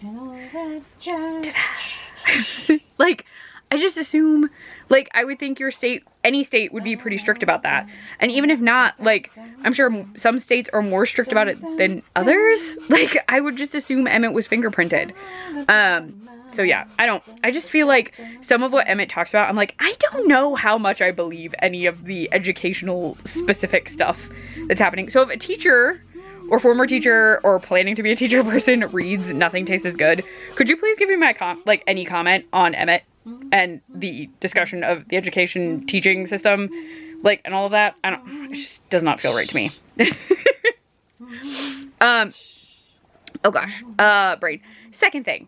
All that jazz. Like, I just assume, like, I would think your state, any state would be pretty strict about that. And even if not, like, I'm sure some states are more strict about it than others. Like, I would just assume Emmett was fingerprinted. So yeah, I just feel like some of what Emmett talks about, I'm like, I don't know how much I believe any of the educational specific stuff that's happening. So if a teacher or former teacher or planning to be a teacher person reads Nothing Tastes as Good, could you please give me my any comment on Emmett and the discussion of the education teaching system, like, and all of that? It just does not feel right to me. Oh gosh, brain. Second thing.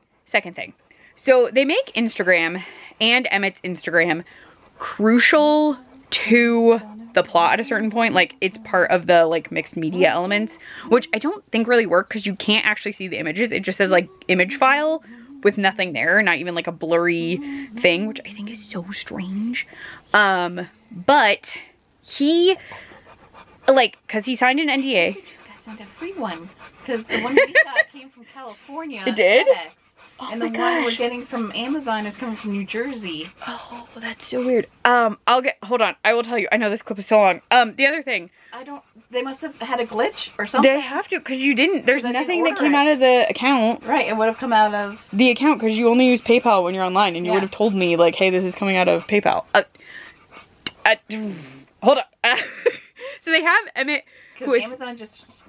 So they make Instagram and Emmett's Instagram crucial to the plot at a certain point. Like, it's part of the, like, mixed media elements, which I don't think really work because you can't actually see the images. It just says, like, image file with nothing there, not even, like, a blurry thing, which I think is so strange. But he, like, because he signed an NDA. We just got sent a free one because the one we got came from California. It did? FedEx. Oh and the my one we're gosh. getting from Amazon is coming from New Jersey. Oh, that's so weird. Hold on. I will tell you. I know this clip is so long. The other thing. They must have had a glitch or something. They have to, because you didn't. There's 'Cause I didn't nothing that order came it. out of the account. Right, it would have come out of... The account, because you only use PayPal when you're online, and you Yeah. would have told me, like, hey, this is coming out of PayPal. Hold on. So they have Emmett, who Because is... Amazon just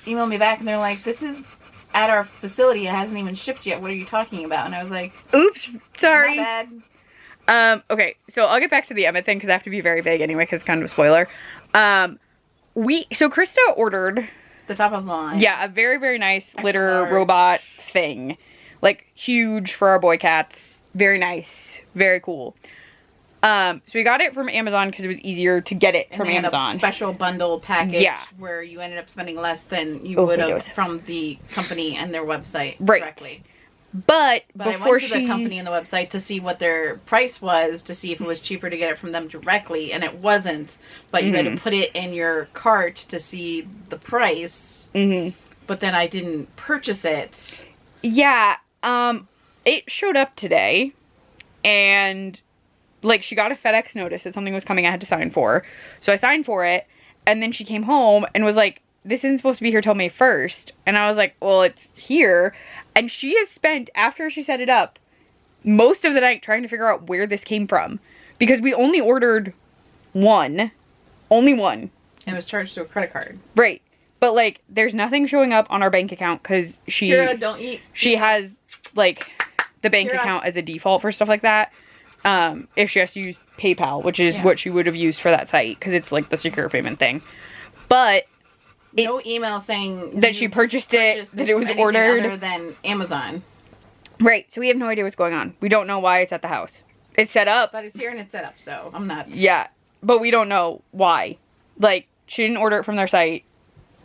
emailed me back and they're like, this is at our facility. It hasn't even shipped yet. What are you talking about? And I was like, Oops, sorry. my bad. Okay, so I'll get back to the Emmett thing, because I have to be very vague anyway, because it's kind of a spoiler. So Krista ordered... The top of the line. Yeah, a very, very nice Extra litter large. robot thing. Like, huge for our boy cats. Very nice. Very cool. So we got it from Amazon because it was easier to get it And from they had Amazon. a special bundle package Yeah. where you ended up spending less than you Oh, would have Windows. from the company and their website Right. directly. But I before went to the company and the website to see what their price was, to see if it was cheaper to get it from them directly, and it wasn't. But you had to put it in your cart to see the price. Mhm. But then I didn't purchase it. Yeah, it showed up today, and, like, she got a FedEx notice that something was coming I had to sign for. So I signed for it, and then she came home and was like, this isn't supposed to be here till May 1st. And I was like, well, it's here. And she has spent, after she set it up, most of the night trying to figure out where this came from. Because we only ordered one. Only one. And it was charged to a credit card. Right. But, like, there's nothing showing up on our bank account because Kira, don't eat. she has, like, the bank Kira. account as a default for stuff like that. If she has to use PayPal, which is Yeah. what she would have used for that site, because it's, like, the secure payment thing. But No email saying that she purchased it, that it was anything ordered. other than Amazon. Right, so we have no idea what's going on. We don't know why it's at the house. It's set up. But it's here and it's set up, so I'm not... Yeah, but we don't know why. Like, she didn't order it from their site.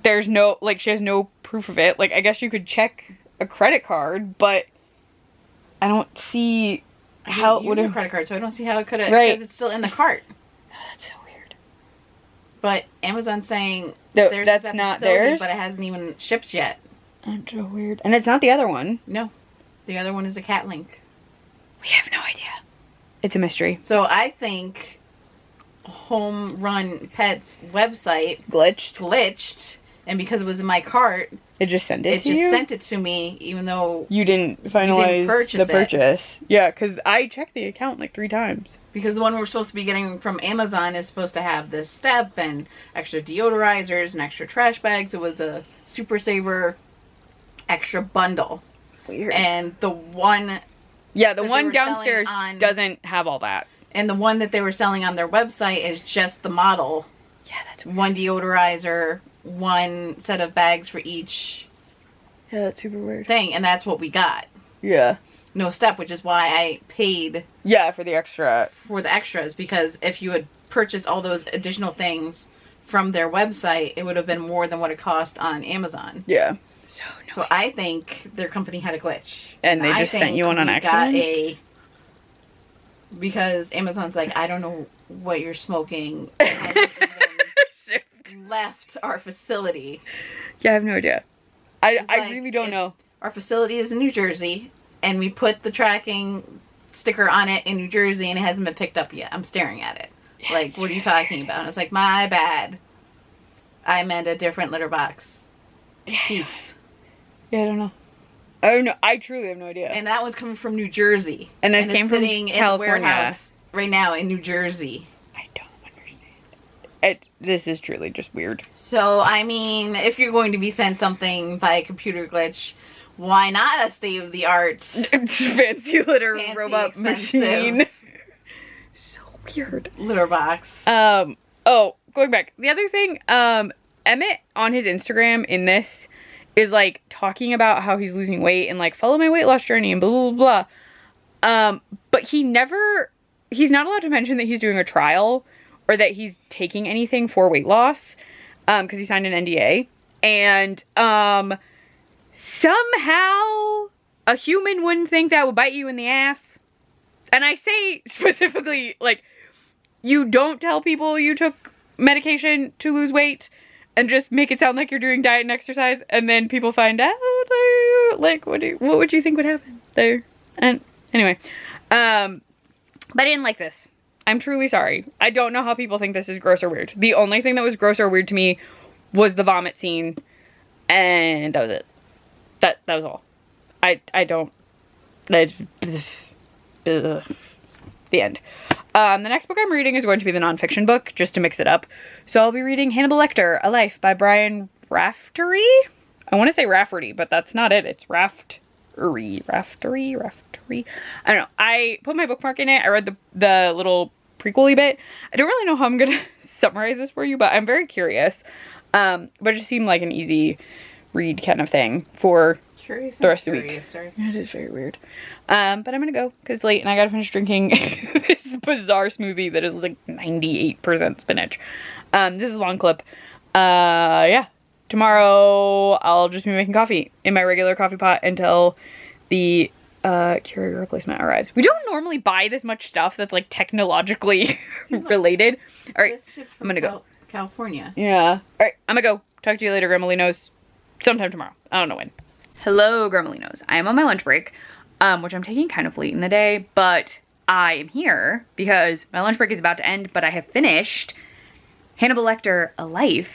There's no, like, she has no proof of it. Like, I guess you could check a credit card, but I don't see how it would use a have... credit card, so I don't see how it could have... Right. Because it's still in the cart. That's so weird. But Amazon's saying No, theirs that's is at the not facility, theirs? but it hasn't even shipped yet. That's so weird. And it's not the other one. No. The other one is a cat link. We have no idea. It's a mystery. So I think Home Run Pets website glitched, and because it was in my cart, It just sent it it to just you? sent it to me, even though... You didn't finalize purchase the it. purchase. Yeah, because I checked the account like 3 times. Because the one we're supposed to be getting from Amazon is supposed to have this step and extra deodorizers and extra trash bags. It was a Super Saver extra bundle. Weird. And the one... Yeah, the that they one were selling downstairs on- doesn't have all that. And the one that they were selling on their website is just the model. Yeah, that's weird. One deodorizer, one set of bags for each Yeah, that's super weird. thing. And that's what we got. Yeah. No step, which is why I paid Yeah, for the extra. for the extras. Because if you had purchased all those additional things from their website, it would have been more than what it cost on Amazon. Yeah. So I think their company had a glitch. And they just sent you one on accident? Because Amazon's like, I don't know what you're smoking. It hasn't even left our facility. Yeah, I have no idea. I really don't know. Our facility is in New Jersey, and we put the tracking sticker on it in New Jersey, and it hasn't been picked up yet. I'm staring at it. Yeah, like, what are you talking about? And I was like, my bad. I meant a different litter box. Peace. Yeah, I don't know. I don't know. I truly have no idea. And that one's coming from New Jersey. And it came from sitting California. In the warehouse right now in New Jersey. I don't understand. This is truly just weird. So, I mean, if you're going to be sent something by a computer glitch, why not a state-of-the-art fancy litter robot machine? So weird. Litter box. Oh, going back. The other thing, Emmett on his Instagram in this is like talking about how he's losing weight and like follow my weight loss journey and blah blah blah. But he's not allowed to mention that he's doing a trial or that he's taking anything for weight loss, because he signed an NDA. And somehow a human wouldn't think that would bite you in the ass. And I say specifically, like, you don't tell people you took medication to lose weight and just make it sound like you're doing diet and exercise, and then people find out, like, what would you think would happen there? And anyway, but I didn't like this. I'm truly sorry. I don't know how people think this is gross or weird. The only thing that was gross or weird to me was the vomit scene, and that was it. That was all. I don't. The end. The next book I'm reading is going to be the nonfiction book, just to mix it up. So I'll be reading Hannibal Lecter, A Life by Brian Raftery. I want to say Rafferty, but that's not it. It's Raftery. I don't know. I put my bookmark in it. I read the little prequel-y bit. I don't really know how I'm going to summarize this for you, but I'm very curious. But it just seemed like an easy read kind of thing for the rest of the week. Sorry. It is very weird. But I'm gonna go because it's late and I gotta finish drinking this bizarre smoothie that is like 98% spinach. This is a long clip. Yeah. Tomorrow I'll just be making coffee in my regular coffee pot until the Keurig replacement arrives. We don't normally buy this much stuff that's like technologically related. All right, I'm gonna go. California. Yeah. All right, I'm gonna go. Talk to you later, Gremolinos. Sometime tomorrow. I don't know when. Hello, Gremolinos. I am on my lunch break, which I'm taking kind of late in the day, but I am here because my lunch break is about to end, but I have finished Hannibal Lecter, A Life,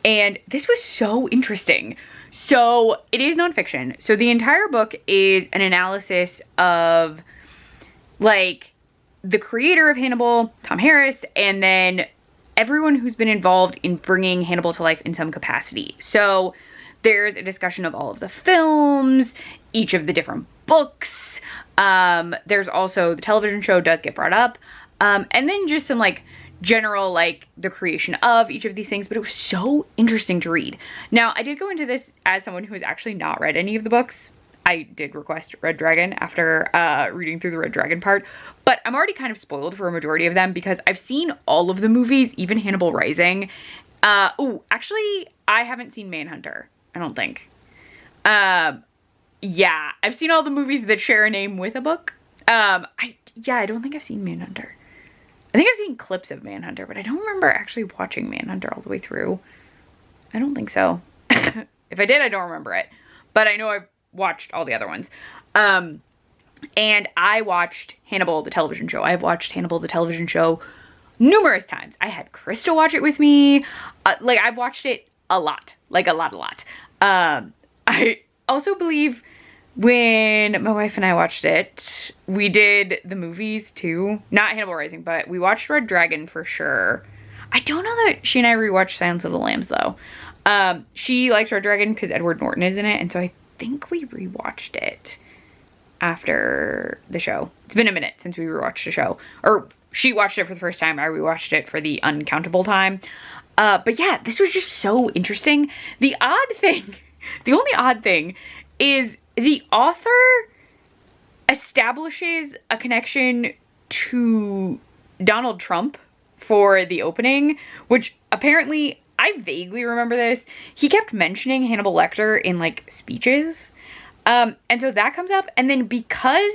and this was so interesting. So it is nonfiction. So the entire book is an analysis of like the creator of Hannibal, Tom Harris, and then everyone who's been involved in bringing Hannibal to life in some capacity. So there's a discussion of all of the films, each of the different books. There's also the television show does get brought up. And then just some like general, like the creation of each of these things, but it was so interesting to read. Now, I did go into this as someone who has actually not read any of the books. I did request Red Dragon after reading through the Red Dragon part, but I'm already kind of spoiled for a majority of them because I've seen all of the movies, even Hannibal Rising. Actually, I haven't seen Manhunter, I don't think. Yeah, I've seen all the movies that share a name with a book. I don't think I've seen Manhunter. I think I've seen clips of Manhunter, but I don't remember actually watching Manhunter all the way through. I don't think so. If I did, I don't remember it. But I know I've watched all the other ones. And I watched Hannibal, the television show. I've watched Hannibal, the television show numerous times. I had Krista watch it with me. Like, I've watched it a lot. Like, a lot. I also believe when my wife and I watched it, we did the movies too. Not Hannibal Rising, but we watched Red Dragon for sure. I don't know that she and I rewatched Silence of the Lambs though. She likes Red Dragon because Edward Norton is in it, and so I think we rewatched it after the show. It's been a minute since we rewatched the show. Or she watched it for the first time, I rewatched it for the uncountable time. But yeah, this was just so interesting. The only odd thing is the author establishes a connection to Donald Trump for the opening, which apparently, I vaguely remember this. He kept mentioning Hannibal Lecter in like speeches. And so that comes up, and then because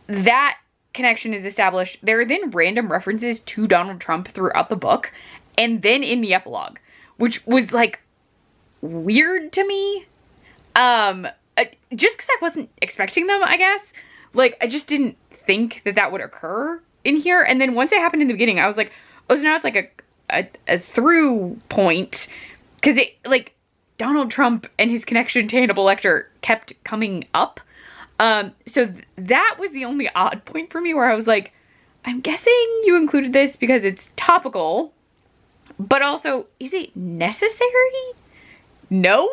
that connection is established, there are then random references to Donald Trump throughout the book, and then in the epilogue, which was like weird to me. Just because I wasn't expecting them, I guess. Like, I just didn't think that that would occur in here. And then once it happened in the beginning, I was like, oh, so now it's like a through point. Because it, like, Donald Trump and his connection to Hannibal Lecter kept coming up. So that was the only odd point for me where I was like, I'm guessing you included this because it's topical. But also, is it necessary? No?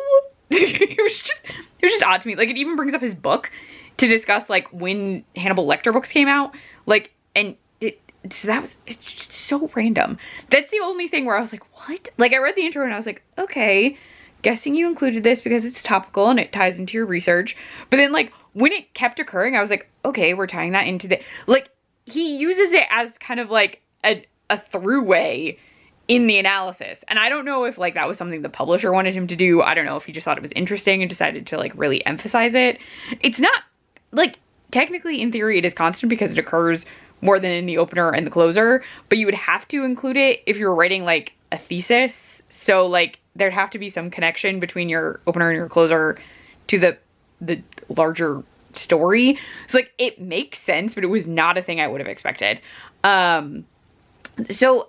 It was just odd to me. Like, it even brings up his book to discuss like when Hannibal Lecter books came out. Like, and it's just so random. That's the only thing where I was like, what? Like, I read the intro and I was like, okay, guessing you included this because it's topical and it ties into your research. But then like when it kept occurring, I was like, okay, we're tying that into the, like, he uses it as kind of like a throughway in the analysis. And I don't know if like that was something the publisher wanted him to do. I don't know if he just thought it was interesting and decided to like really emphasize it. It's not, like, technically in theory it is constant because it occurs more than in the opener and the closer, but you would have to include it if you were writing like a thesis. So like there'd have to be some connection between your opener and your closer to the larger story. So like it makes sense, but it was not a thing I would have expected. So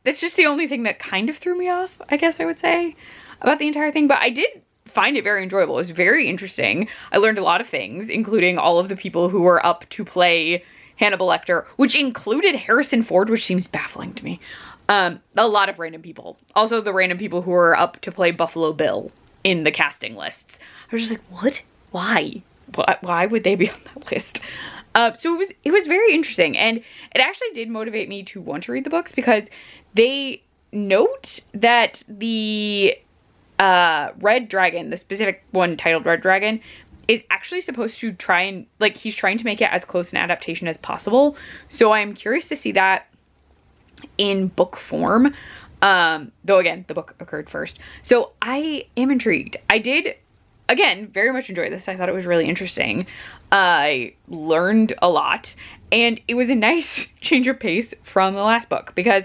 that's just the only thing that kind of threw me off, I guess I would say, about the entire thing. But I did find it very enjoyable. It was very interesting. I learned a lot of things, including all of the people who were up to play Hannibal Lecter, which included Harrison Ford, which seems baffling to me. A lot of random people. Also the random people who were up to play Buffalo Bill in the casting lists. I was just like, what? Why? Why would they be on that list? So it was very interesting, and it actually did motivate me to want to read the books because they note that the Red Dragon, the specific one titled Red Dragon, is actually supposed to try and, like, he's trying to make it as close an adaptation as possible. So I'm curious to see that in book form. Though again, the book occurred first. So I am intrigued. I did, again, very much enjoy this. I thought it was really interesting. I learned a lot, and it was a nice change of pace from the last book because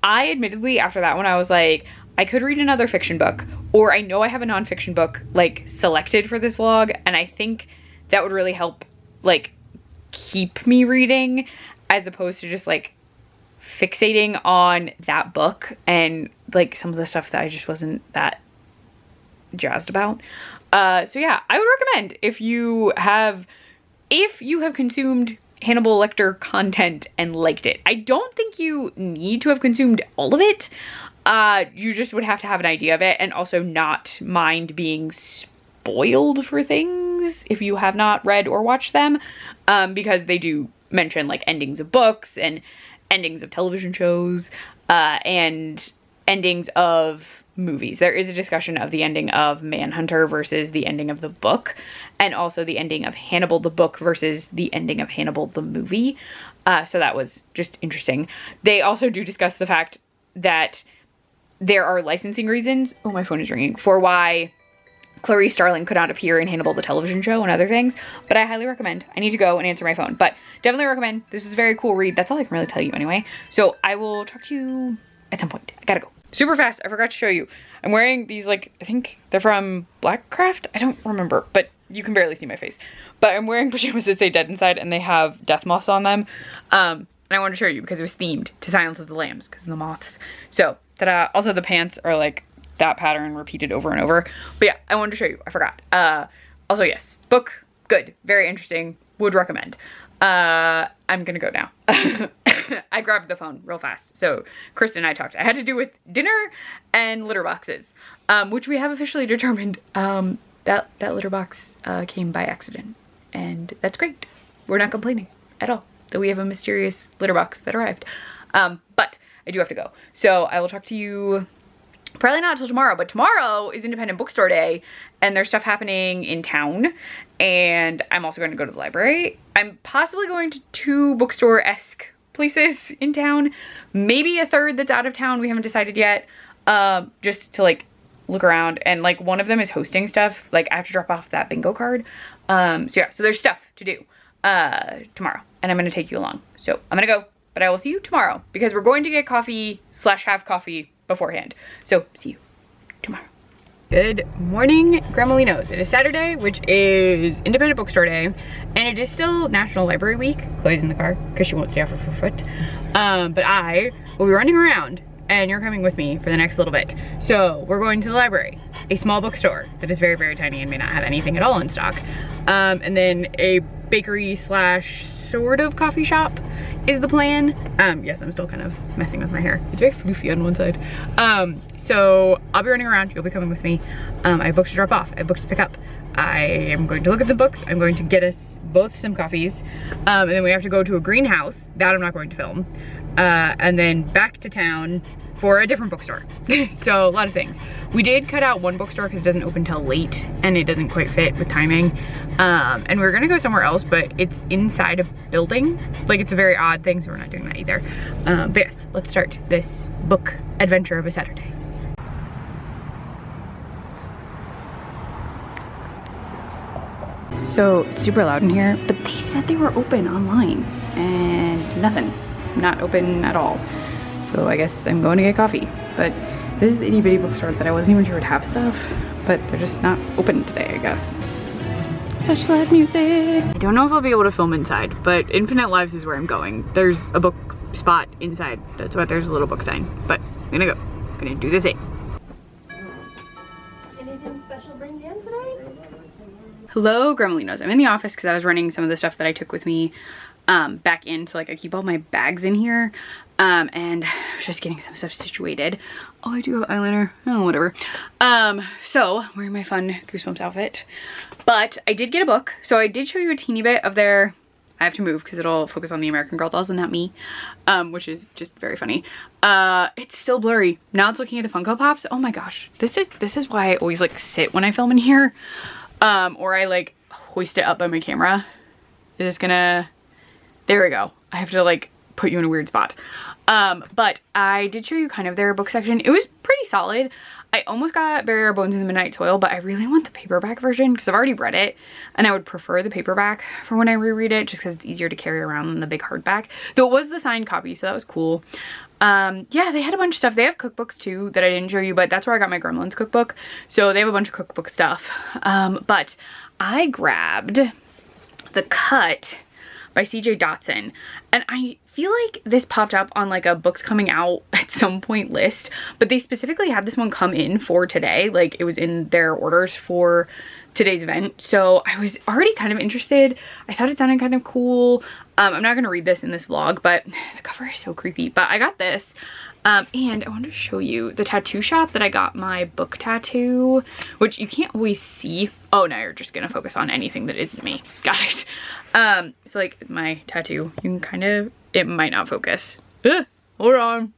I admittedly, after that one, I was like, I could read another fiction book, or I know I have a nonfiction book like selected for this vlog, and I think that would really help like keep me reading as opposed to just like fixating on that book and like some of the stuff that I just wasn't that jazzed about. So yeah, I would recommend if you have consumed Hannibal Lecter content and liked it. I don't think you need to have consumed all of it. You just would have to have an idea of it and also not mind being spoiled for things if you have not read or watched them, because they do mention like endings of books and endings of television shows, and endings of movies. There is a discussion of the ending of Manhunter versus the ending of the book, and also the ending of Hannibal the book versus the ending of Hannibal the movie. So that was just interesting. They also do discuss the fact that there are licensing reasons, oh my phone is ringing, for why Clarice Starling could not appear in Hannibal the television show and other things, but I highly recommend. I need to go and answer my phone, but definitely recommend. This is a very cool read. That's all I can really tell you anyway. So I will talk to you at some point. I gotta go. Super fast, I forgot to show you. I'm wearing these, like, I think they're from Blackcraft? I don't remember, but you can barely see my face. But I'm wearing pajamas that say Dead Inside, and they have death moths on them. And I wanted to show you because it was themed to Silence of the Lambs, because of the moths. So, ta-da. Also, the pants are, like, that pattern repeated over and over. But yeah, I wanted to show you. I forgot. Also, yes, book, good. Very interesting. Would recommend. I'm gonna go now. I grabbed the phone real fast. So Kristen and I talked. I had to do with dinner and litter boxes, which we have officially determined that litter box came by accident, and that's great. We're not complaining at all that we have a mysterious litter box that arrived. But I do have to go. So I will talk to you probably not until tomorrow, but tomorrow is Independent Bookstore Day, and there's stuff happening in town, and I'm also going to go to the library. I'm possibly going to two bookstore-esque places in town, maybe a third that's out of town. We haven't decided yet, just to like look around, and like one of them is hosting stuff. Like I have to drop off that bingo card. So yeah, so there's stuff to do tomorrow, and I'm gonna take you along. So I'm gonna go, but I will see you tomorrow because we're going to get coffee / have coffee beforehand. So see you tomorrow. Good morning, Gremolinos. It is Saturday, which is Independent Bookstore Day, and it is still National Library Week. Chloe's in the car because she won't stay off of her foot. But I will be running around, and you're coming with me for the next little bit. So we're going to the library, a small bookstore that is very, very tiny and may not have anything at all in stock. And then a bakery / sort of coffee shop is the plan. Yes, I'm still kind of messing with my hair. It's very floofy on one side. So I'll be running around, you'll be coming with me. I have books to drop off, I have books to pick up. I am going to look at some books, I'm going to get us both some coffees. And then we have to go to a greenhouse, that I'm not going to film. And then back to town for a different bookstore. So a lot of things. We did cut out one bookstore because it doesn't open till late and it doesn't quite fit with timing. And we're gonna go somewhere else, but it's inside a building. Like it's a very odd thing, so we're not doing that either. But yes, let's start this book adventure of a Saturday. So it's super loud in here, but they said they were open online and nothing, not open at all. So I guess I'm going to get coffee. But this is the itty bitty bookstore that I wasn't even sure would have stuff, but they're just not open today, I guess. Such loud music. I don't know if I'll be able to film inside, but Infinite Lives is where I'm going. There's a book spot inside. That's why there's a little book sign. But I'm gonna go. I'm gonna do the thing. Anything special bring in today? Hello, Gremolinos. I'm in the office because I was running some of the stuff that I took with me back in. So like I keep all my bags in here. And I was just getting some stuff situated. Oh, I do have eyeliner. Oh, whatever. So wearing my fun Goosebumps outfit. But I did get a book. So I did show you a teeny bit of their, I have to move because it'll focus on the American Girl dolls and not me. Which is just very funny. It's still blurry. Now it's looking at the Funko Pops. Oh my gosh. This is why I always like sit when I film in here. Or I like hoist it up by my camera. Is this gonna, there we go. I have to like put you in a weird spot. But I did show you kind of their book section. It was pretty solid. I almost got Barrier Bones in the Midnight Soil, but I really want the paperback version because I've already read it and I would prefer the paperback for when I reread it just because it's easier to carry around than the big hardback. Though it was the signed copy, so that was cool. Yeah, they had a bunch of stuff. They have cookbooks too that I didn't show you, but that's where I got my Gremlins cookbook. So they have a bunch of cookbook stuff. But I grabbed The Cut by CJ Dotson, and I feel like this popped up on like a books coming out at some point list, but they specifically had this one come in for today. Like it was in their orders for today's event, so I was already kind of interested. I thought it sounded kind of cool. I'm not gonna read this in this vlog, but the cover is so creepy. But I got this, and I wanted to show you the tattoo shop that I got my book tattoo, which you can't always see. Oh, now you're just gonna focus on anything that isn't me. Got it. So like my tattoo, you can kind of, it might not focus. Hold on.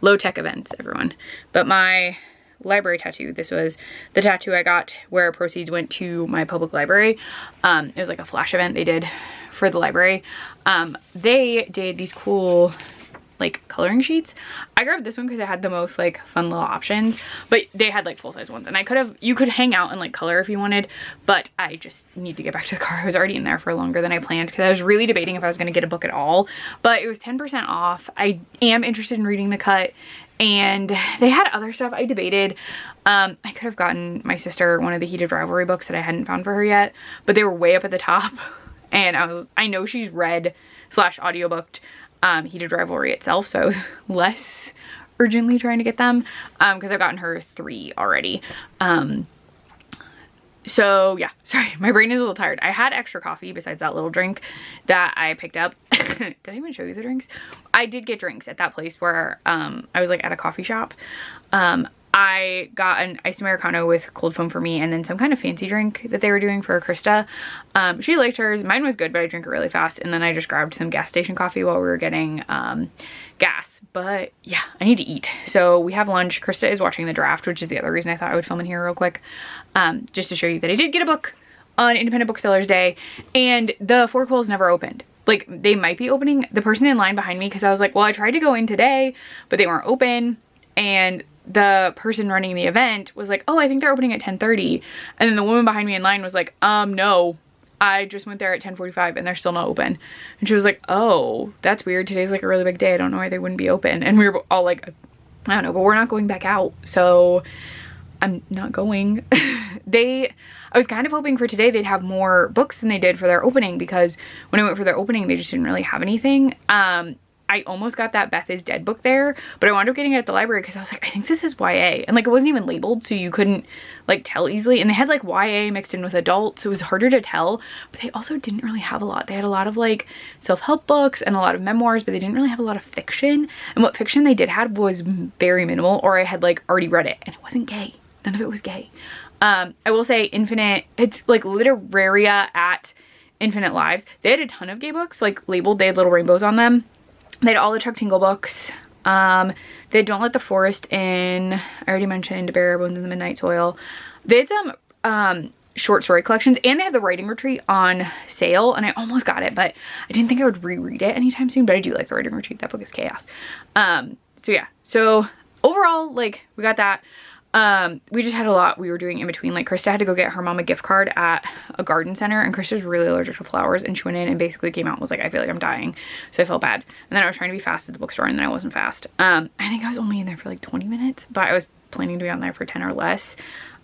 Low tech events, everyone. But my library tattoo, this was the tattoo I got where proceeds went to my public library. It was like a flash event they did for the library. They did these cool like coloring sheets. I grabbed this one because it had the most like fun little options, but they had like full-size ones, and I could have, you could hang out and like color if you wanted, but I just need to get back to the car. I was already in there for longer than I planned because I was really debating if I was going to get a book at all, but it was 10% off. I am interested in reading The Cut, and they had other stuff. I debated. I could have gotten my sister one of the Heated Rivalry books that I hadn't found for her yet, but they were way up at the top, and I know she's read / audiobooked Heated Rivalry itself, so I was less urgently trying to get them because I've gotten her 3 already. So yeah, sorry, my brain is a little tired. I had extra coffee besides that little drink that I picked up. Did I even show you the drinks? I did get drinks at that place where I was like at a coffee shop. I got an iced Americano with cold foam for me, and then some kind of fancy drink that they were doing for Krista. She liked hers. Mine was good, but I drank it really fast. And then I just grabbed some gas station coffee while we were getting gas. But yeah, I need to eat. So we have lunch. Krista is watching The Draft, which is the other reason I thought I would film in here real quick. Just to show you that I did get a book on Independent Booksellers Day, and the Four Quills never opened. like they might be opening, the person in line behind me, because I was like, well, I tried to go in today, but they weren't open. And the person running the event was like, oh, I think they're opening at 10:30. And then the woman behind me in line was like, no, I just went there at 10:45 and they're still not open. And she was like, oh, that's weird. Today's like a really big day. I don't know why they wouldn't be open. And we were all like, I don't know, but we're not going back out. So I'm not going. I was kind of hoping for today they'd have more books than they did for their opening, because when I went for their opening, they just didn't really have anything. I almost got that Beth is Dead book there, but I wound up getting it at the library because I was like, I think this is YA. And like, it wasn't even labeled, so you couldn't like tell easily. And they had like YA mixed in with adult, so it was harder to tell, but they also didn't really have a lot. They had a lot of like self-help books and a lot of memoirs, but they didn't really have a lot of fiction. And what fiction they did have was very minimal, or I had like already read it and it wasn't gay. None of it was gay. I will say Infinite, it's like Literaria at Infinite Lives. They had a ton of gay books like labeled, they had little rainbows on them. They had all the Chuck Tingle books. They had Don't Let the Forest In. I already mentioned Bare Bones in the Midnight Soil. They had some short story collections, and they had the Writing Retreat on sale, and I almost got it, but I didn't think I would reread it anytime soon, but I do like the Writing Retreat. That book is chaos. So yeah, so overall, like, we got that. We just had a lot we were doing in between. Like, Krista had to go get her mom a gift card at a garden center, and Krista's really allergic to flowers, and she went in and basically came out and was like, I feel like I'm dying. So I felt bad. And then I was trying to be fast at the bookstore, and then I wasn't fast. I think I was only in there for like 20 minutes, but I was planning to be on there for 10 or less.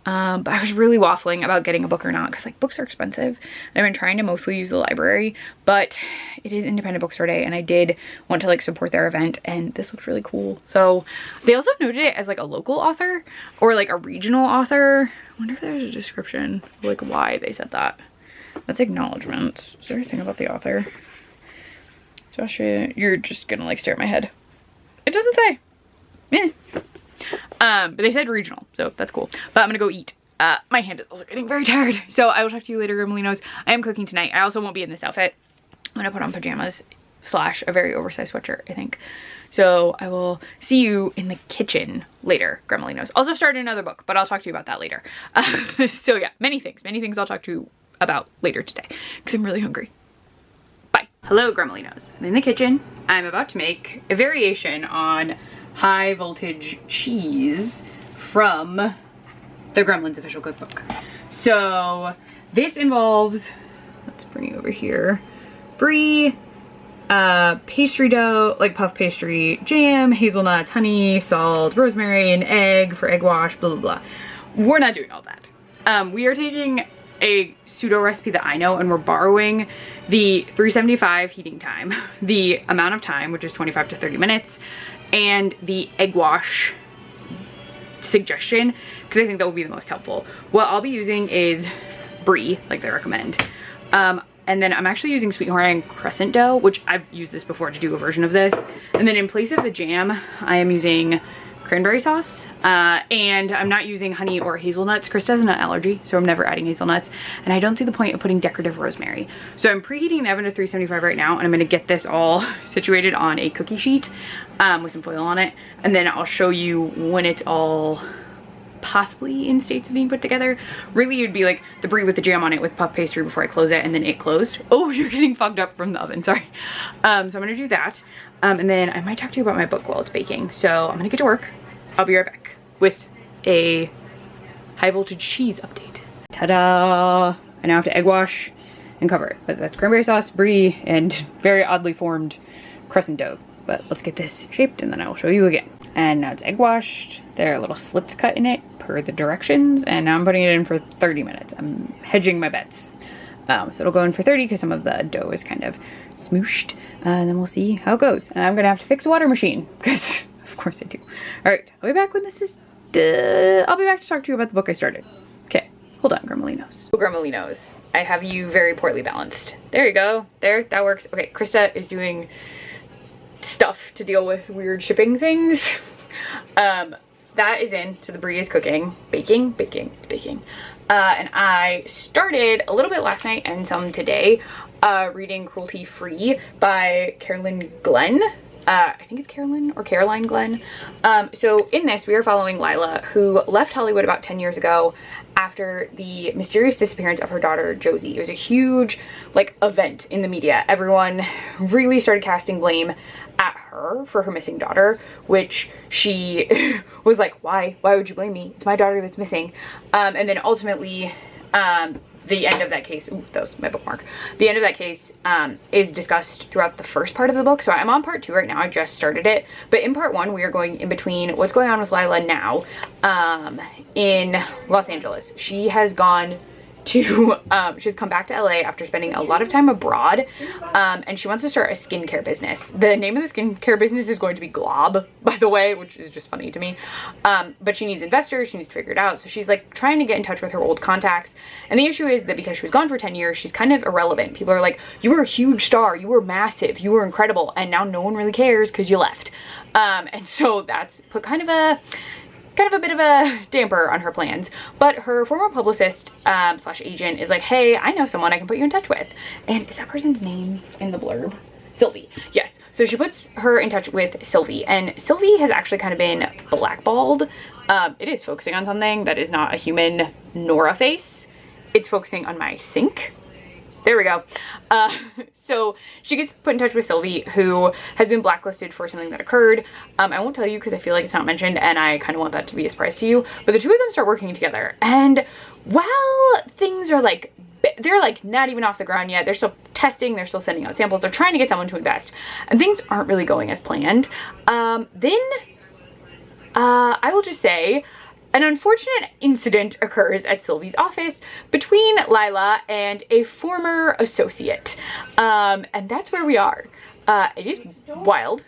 But I was really waffling about getting a book or not, because like books are expensive. I've been trying to mostly use the library, but it is Independent Bookstore Day, and I did want to like support their event, and this looks really cool. So they also noted it as like a local author or like a regional author. I wonder if there's a description of like why they said that. That's acknowledgements. Is there anything about the author? Joshua, you're just gonna like stare at my head. It doesn't say. Yeah. But they said regional, so that's cool. But I'm gonna go eat. My hand is also getting very tired, so I will talk to you later, Gremlinos. I am cooking tonight. I also won't be in this outfit. I'm gonna put on pajamas / a very oversized sweatshirt, I think. So I will see you in the kitchen later, Gremlinos. Also started another book, but I'll talk to you about that later. So yeah, many things I'll talk to you about later today, because I'm really hungry. Bye. Hello, Gremlinos. I'm in the kitchen. I'm about to make a variation on high voltage cheese from the Gremlins official cookbook. So this involves, let's bring you over here, brie, pastry dough, like puff pastry, jam, hazelnuts, honey, salt, rosemary, an egg for egg wash, blah, blah, blah. We're not doing all that. We are taking a pseudo recipe that I know, and we're borrowing the 375 heating time, the amount of time, which is 25 to 30 minutes, and the egg wash suggestion, because I think that will be the most helpful. What I'll be using is brie, like they recommend. And then I'm actually using sweet Hawaiian crescent dough, which I've used this before to do a version of this. And then in place of the jam, I am using cranberry sauce, and I'm not using honey or hazelnuts. Krista has a nut allergy, so I'm never adding hazelnuts, and I don't see the point of putting decorative rosemary. So I'm preheating the oven to 375 right now, and I'm going to get this all situated on a cookie sheet with some foil on it, and then I'll show you when it's all possibly in states of being put together. Really, you'd be like the brie with the jam on it with puff pastry before I close it, and then it closed. Oh, you're getting fogged up from the oven, sorry. So I'm gonna do that, and then I might talk to you about my book while it's baking. So I'm gonna get to work. I'll be right back with a high voltage cheese update. Ta-da! I now have to egg wash and cover it, but that's cranberry sauce, brie, and very oddly formed crescent dough. But let's get this shaped, and then I will show you again. And now it's egg washed. There are little slits cut in it per the directions, and now I'm putting it in for 30 minutes. I'm hedging my bets. So it'll go in for 30 because some of the dough is kind of smooshed, and then we'll see how it goes. And I'm gonna have to fix a water machine, because of course I do. All right, I'll be back when this is done. I'll be back to talk to you about the book I started. Okay, hold on, Gremlinos. Gremlinos, I have you very poorly balanced. There you go, there, that works. Okay, Krista is doing stuff to deal with weird shipping things. That is in, so the brie is cooking, baking. And I started a little bit last night and some today, reading Cruelty Free by Carolyn Glenn. I think it's Carolyn or Caroline Glenn. So in this, we are following Lila, who left Hollywood about 10 years ago after the mysterious disappearance of her daughter, Josie. It was a huge, like, event in the media. Everyone really started casting blame at her for her missing daughter, which she was like, why would you blame me? It's my daughter that's missing. And then ultimately, the end of that case, ooh, that was my bookmark. The end of that case is discussed throughout the first part of the book. So I'm on part 2 right now. I just started it. But in part 1, we are going in between what's going on with Lila now in Los Angeles. She has gone to, she's come back to LA after spending a lot of time abroad, and she wants to start a skincare business. The name of the skincare business is going to be Glob, by the way, which is just funny to me. But she needs investors, she needs to figure it out. So she's like trying to get in touch with her old contacts. And the issue is that because she was gone for 10 years, she's kind of irrelevant. People are like, you were a huge star, you were massive, you were incredible, and now no one really cares because you left. And so that's put kind of a bit of a damper on her plans. But her former publicist slash agent is like, hey, I know someone I can put you in touch with. And is that person's name in the blurb? Sylvie. Yes. So she puts her in touch with Sylvie, and Sylvie has actually kind of been blackballed. It is focusing on something that is not a human nor a face. It's focusing on my sink. There we go. So she gets put in touch with Sylvie, who has been blacklisted for something that occurred. I won't tell you because I feel like it's not mentioned, and I kind of want that to be a surprise to you. But the two of them start working together, and while things are like, they're like not even off the ground yet, they're still testing, they're still sending out samples, they're trying to get someone to invest, and things aren't really going as planned. Then I will just say, an unfortunate incident occurs at Sylvie's office between Lila and a former associate. And that's where we are. It is wild.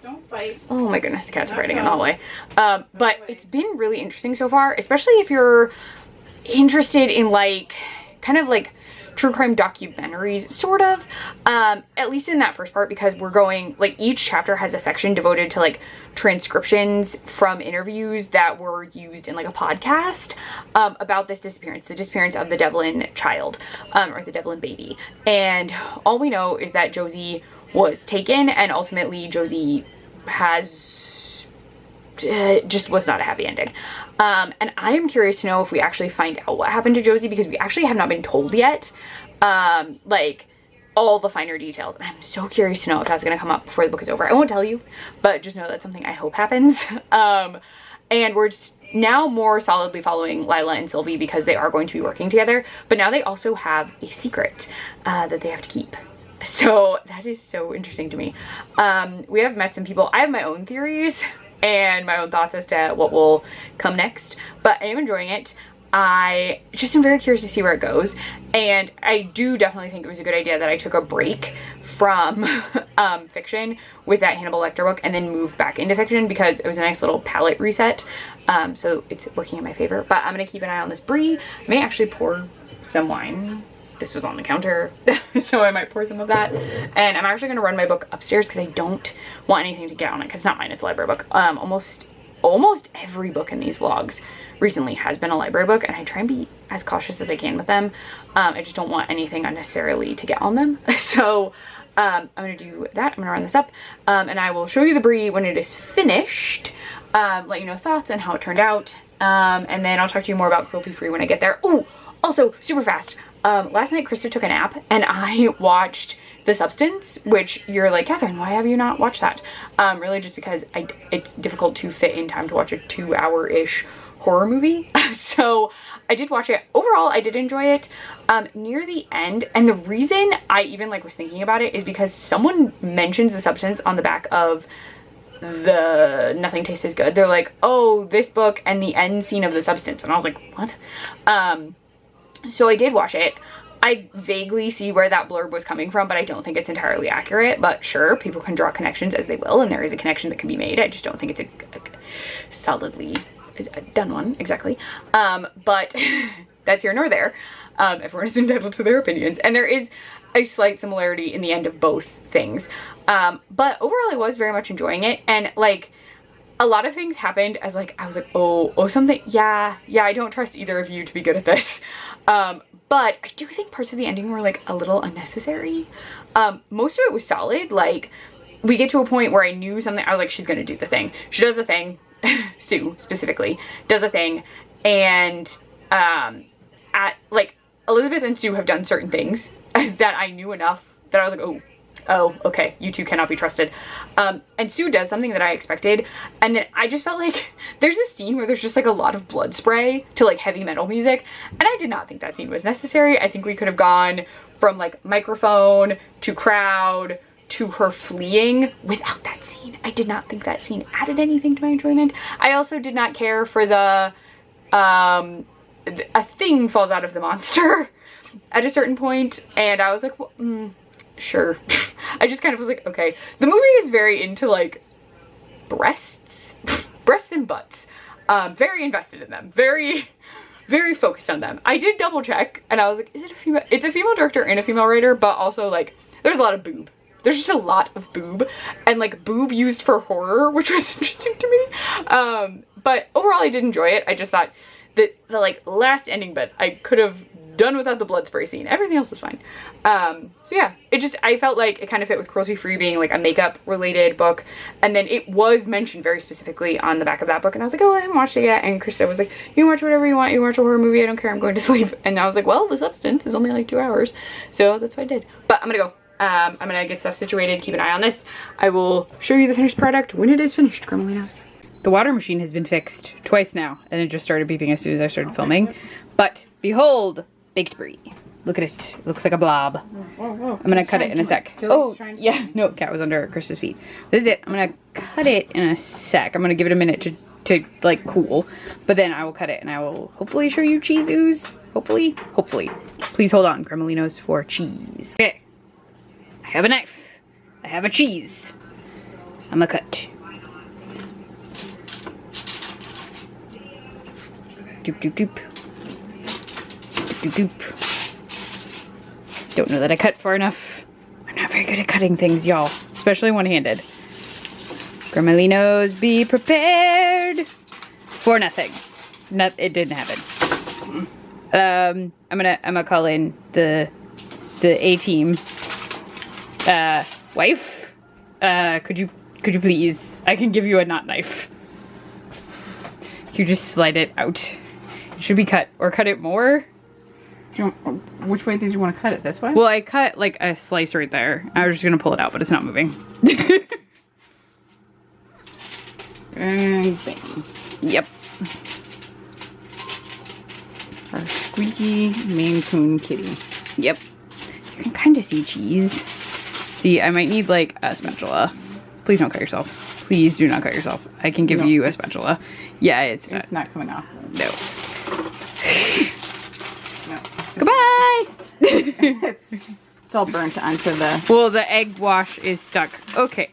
Don't fight. Oh my goodness, the cat's fighting in the hallway. But it's been really interesting so far, especially if you're interested in like, kind of like true crime documentaries, sort of, at least in that first part, because we're going, like, each chapter has a section devoted to like transcriptions from interviews that were used in like a podcast about this disappearance, the disappearance of the Devlin child, or the Devlin baby. And all we know is that Josie was taken, and ultimately Josie has just was not a happy ending. And I am curious to know if we actually find out what happened to Josie, because we actually have not been told yet, like, all the finer details. And I'm so curious to know if that's going to come up before the book is over. I won't tell you, but just know that's something I hope happens. And we're just now more solidly following Lila and Sylvie because they are going to be working together, but now they also have a secret that they have to keep. So that is so interesting to me. We have met some people. I have my own theories and my own thoughts as to what will come next, but I am enjoying it. I just am very curious to see where it goes, and I do definitely think it was a good idea that I took a break from fiction with that Hannibal Lecter book and then moved back into fiction, because it was a nice little palette reset. So it's working in my favor. But I'm gonna keep an eye on this brie. I may actually pour some wine. This was on the counter, so I might pour some of that. And I'm actually gonna run my book upstairs because I don't want anything to get on it, because it's not mine, it's a library book. Almost every book in these vlogs recently has been a library book, and I try and be as cautious as I can with them. I just don't want anything unnecessarily to get on them. So I'm gonna do that. I'm gonna run this up, and I will show you the brie when it is finished, let you know thoughts and how it turned out, and then I'll talk to you more about cruelty free when I get there. Oh, also super fast, last night Krista took a nap and I watched The Substance, which you're like, Catherine, why have you not watched that? Really just because it's difficult to fit in time to watch a 2-hour-ish horror movie. So I did watch it. Overall, I did enjoy it. Near the end, and the reason I even like was thinking about it is because someone mentions The Substance on the back of the Nothing Tastes as Good. They're like, oh, this book and the end scene of The Substance, and I was like, what? So I did watch it. I vaguely see where that blurb was coming from, but I don't think it's entirely accurate. But sure, people can draw connections as they will, and there is a connection that can be made. I just don't think it's a solidly done one, exactly. But that's here nor there. Everyone is entitled to their opinions, and there is a slight similarity in the end of both things. But overall, I was very much enjoying it, and like, a lot of things happened as like, I was like, oh, something, yeah, I don't trust either of you to be good at this. But I do think parts of the ending were like a little unnecessary. Most of it was solid. Like, we get to a point where I knew something. I was like, she's gonna do the thing. She does the thing. Sue specifically does a thing, and at like Elizabeth and Sue have done certain things that I knew enough that I was like, oh, okay, you two cannot be trusted. And Sue does something that I expected, and then I just felt like there's a scene where there's just like a lot of blood spray to like heavy metal music, and I did not think that scene was necessary. I think we could have gone from like microphone to crowd to her fleeing without that scene. I did not think that scene added anything to my enjoyment. I also did not care for the a thing falls out of the monster at a certain point, and I was like, well, sure. I just kind of was like, okay. The movie is very into like breasts and butts. Very invested in them. Very, very focused on them. I did double check, and I was like, is it a female? It's a female director and a female writer, but also like there's a lot of boob. There's just a lot of boob, and like boob used for horror, which was interesting to me. But overall I did enjoy it. I just thought that the like last ending bit I could have done without the blood spray scene. Everything else was fine. So yeah, I felt like it kind of fit with Cruelty Free being like a makeup related book, and then it was mentioned very specifically on the back of that book, and I was like, oh, I haven't watched it yet. And Krista was like, you can watch whatever you want, you can watch a horror movie, I don't care, I'm going to sleep. And I was like, well, The Substance is only like 2 hours, so that's what I did. But I'm gonna go. I'm gonna get stuff situated, keep an eye on this. I will show you the finished product when it is finished, Gremlinos. The water machine has been fixed twice now, and it just started beeping as soon as I started filming. But behold, baked brie. Look at it. It looks like a blob. Whoa. I'm gonna cut it in a sec. Oh, yeah. No, cat was under Krista's feet. This is it. I'm gonna cut it in a sec. I'm gonna give it a minute to like cool. But then I will cut it, and I will hopefully show you cheese ooze. Hopefully. Please hold on, Gremlinos, for cheese. Okay. I have a knife. I have a cheese. I'm gonna cut. Doop doop doop. Doop doop. Don't know that I cut far enough. I'm not very good at cutting things, y'all. Especially one-handed. Gremlinos, be prepared for nothing. It didn't happen. I'm gonna call in the A-team. Wife? Could you please? I can give you a not knife. You just slide it out. It should be cut, or cut it more. Which way did you want to cut it? This way? Well, I cut like a slice right there. I was just gonna pull it out, but it's not moving. Bang, bang. Yep. Our squeaky Maine Coon kitty. Yep. You can kind of see cheese. See, I might need like a spatula. Please don't cut yourself. Please do not cut yourself. I can give you a spatula. Yeah, it's not coming off. No. No. Goodbye! it's all burnt onto the... Well, the egg wash is stuck. Okay.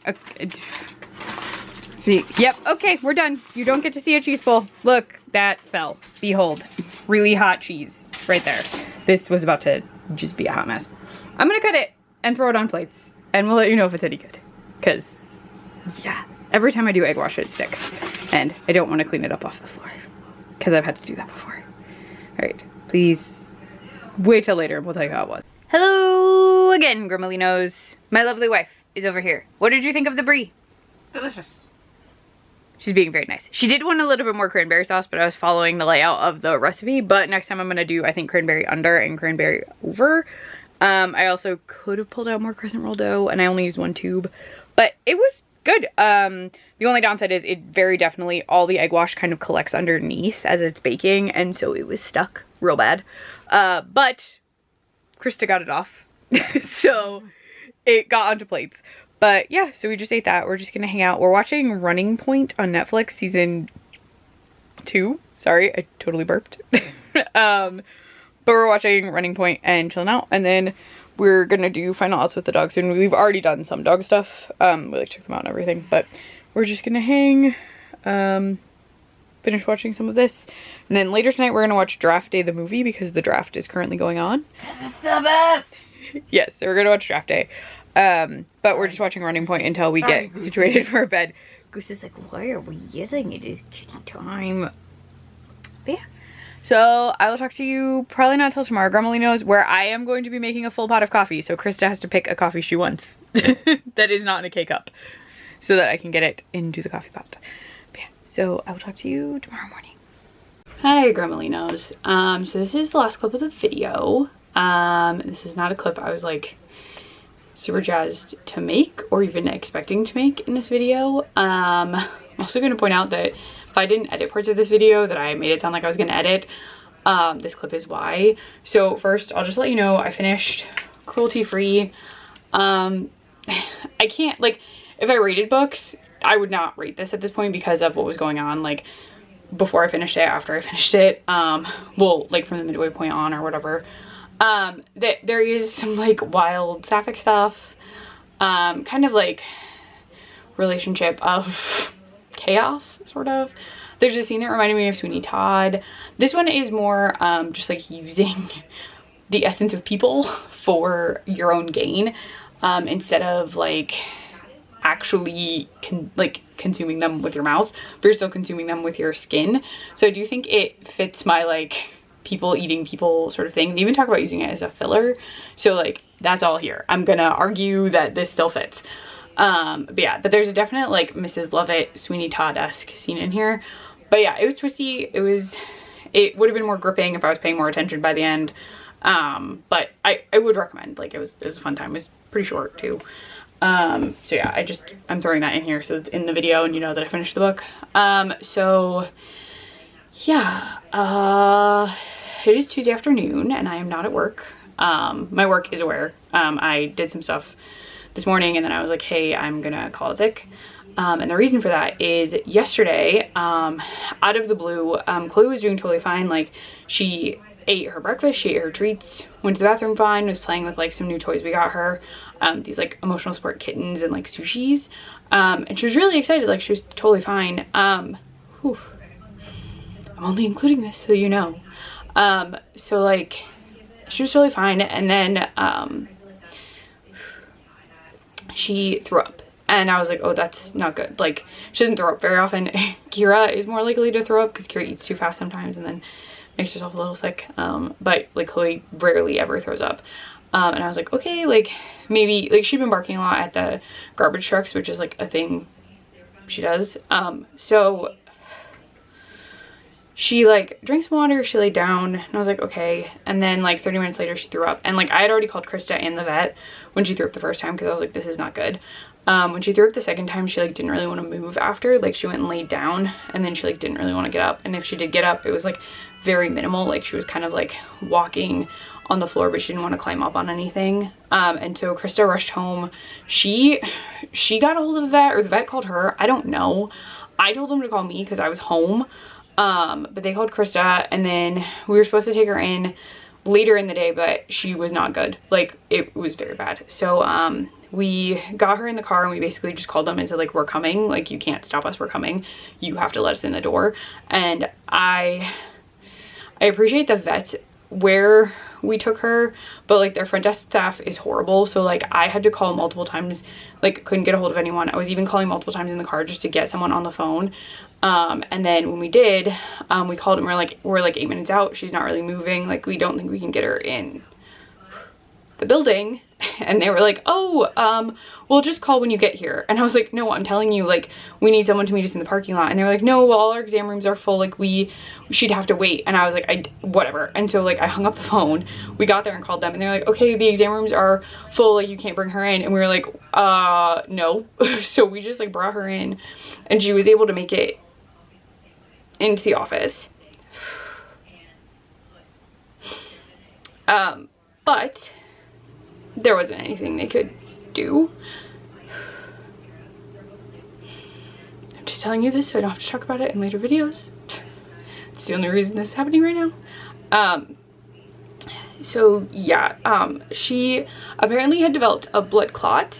See? Yep. Okay, we're done. You don't get to see a cheese pull. Look, that fell. Behold. Really hot cheese. Right there. This was about to just be a hot mess. I'm gonna cut it and throw it on plates. And we'll let you know if it's any good. Because, yeah. Every time I do egg wash, it sticks. And I don't want to clean it up off the floor. Because I've had to do that before. Alright. Please wait till later and we'll tell you how it was. Hello again, Gremlinos. My lovely wife is over here. What did you think of the brie? Delicious. She's being very nice. She did want a little bit more cranberry sauce, but I was following the layout of the recipe. But next time I'm going to do, I think, cranberry under and cranberry over. I also could have pulled out more crescent roll dough, and I only used 1 tube. But it was good. The only downside is it very definitely, all the egg wash kind of collects underneath as it's baking, and so it was stuck real bad. But Krista got it off. So it got onto plates. But yeah, so we just ate that. We're just gonna hang out. We're watching Running Point on Netflix, season 2. Sorry, I totally burped. But we're watching Running Point and chilling out. And then we're gonna do final outs with the dogs soon. We've already done some dog stuff. We like check them out and everything. But we're just gonna hang, finish watching some of this. And then later tonight we're gonna watch Draft Day the movie because the draft is currently going on. This is the best! Yes, so we're gonna watch Draft Day. But we're just watching Running Point until we get situated for bed. Goose is like, why are we yelling? It is kitty time. But yeah. So I will talk to you probably not till tomorrow. Grandma knows where I am going to be making a full pot of coffee. So Krista has to pick a coffee she wants. that is not in a K-cup so that I can get it into the coffee pot. But yeah, so I will talk to you tomorrow morning. Hi, Gremolinos. So this is the last clip of the video. This is not a clip I was like super jazzed to make or even expecting to make in this video. I'm also going to point out that if I didn't edit parts of this video that I made it sound like I was going to edit, this clip is why. So first, I'll just let you know I finished cruelty free. I can't, like, if I rated books, I would not rate this at this point because of what was going on, like, before I finished it, after I finished it, well, like, from the midway point on or whatever. That there is some, like, wild sapphic stuff, kind of, like, relationship of chaos, sort of. There's a scene that reminded me of Sweeney Todd. This one is more, just, like, using the essence of people for your own gain, instead of, like, actually consuming them with your mouth, but you're still consuming them with your skin. So I do think it fits my, like, people eating people sort of thing. They even talk about using it as a filler. So, like, that's all here. I'm gonna argue that this still fits. But yeah, but there's a definite, like, Mrs. Lovett, Sweeney Todd-esque scene in here. But yeah, it was twisty. It would have been more gripping if I was paying more attention by the end. But I would recommend, like, it was a fun time. It was pretty short too. So yeah, I'm throwing that in here so it's in the video and you know that I finished the book. So yeah, it is Tuesday afternoon and I am not at work. My work is aware. I did some stuff this morning and then I was like, hey, I'm gonna call it sick. And the reason for that is yesterday, out of the blue, Chloe was doing totally fine. Like, she ate her breakfast, she ate her treats, went to the bathroom fine, was playing with, like, some new toys we got her, these, like, emotional support kittens and, like, sushis, and she was really excited. Like, she was totally fine. Whew. I'm only including this so you know. So, like, she was totally fine, and then she threw up. And I was like, oh, that's not good. Like, she doesn't throw up very often. Kira is more likely to throw up because Kira eats too fast sometimes and then makes herself a little sick. But, like, Chloe rarely ever throws up. And I was like, okay, like, maybe, like, she'd been barking a lot at the garbage trucks, which is, like, a thing she does. So she, like, drank some water, she laid down, and I was like, okay. And then, like, 30 minutes later, she threw up. And, like, I had already called Krista and the vet when she threw up the first time because I was like, this is not good. When she threw up the second time, she, like, didn't really want to move after. Like, she went and laid down, and then she, like, didn't really want to get up. And if she did get up, it was, like, very minimal. Like, she was kind of, like, walking on the floor, but she didn't want to climb up on anything. And so Krista rushed home. She got a hold of the vet, or the vet called her. I don't know. I told them to call me because I was home. But they called Krista, and then we were supposed to take her in later in the day, but she was not good. Like, it was very bad. So, we got her in the car and we basically just called them and said, like, we're coming. Like, you can't stop us. We're coming. You have to let us in the door. And I appreciate the vets where we took her, but, like, their front desk staff is horrible. So, like, I had to call multiple times, like, couldn't get a hold of anyone. I was even calling multiple times in the car just to get someone on the phone. And then when we did, we called and we're like 8 minutes out. She's not really moving. Like, we don't think we can get her in the building. And they were like, oh, we'll just call when you get here. And I was like, no, I'm telling you, like, we need someone to meet us in the parking lot. And they were like, no, well, all our exam rooms are full. Like, she'd have to wait. And I was like, whatever. And so, like, I hung up the phone. We got there and called them and they're like, okay, the exam rooms are full. Like, you can't bring her in. And we were like, no. So we just, like, brought her in and she was able to make it into the office. But there wasn't anything they could do. I'm just telling you this so I don't have to talk about it in later videos. It's the only reason this is happening right now. So yeah, she apparently had developed a blood clot,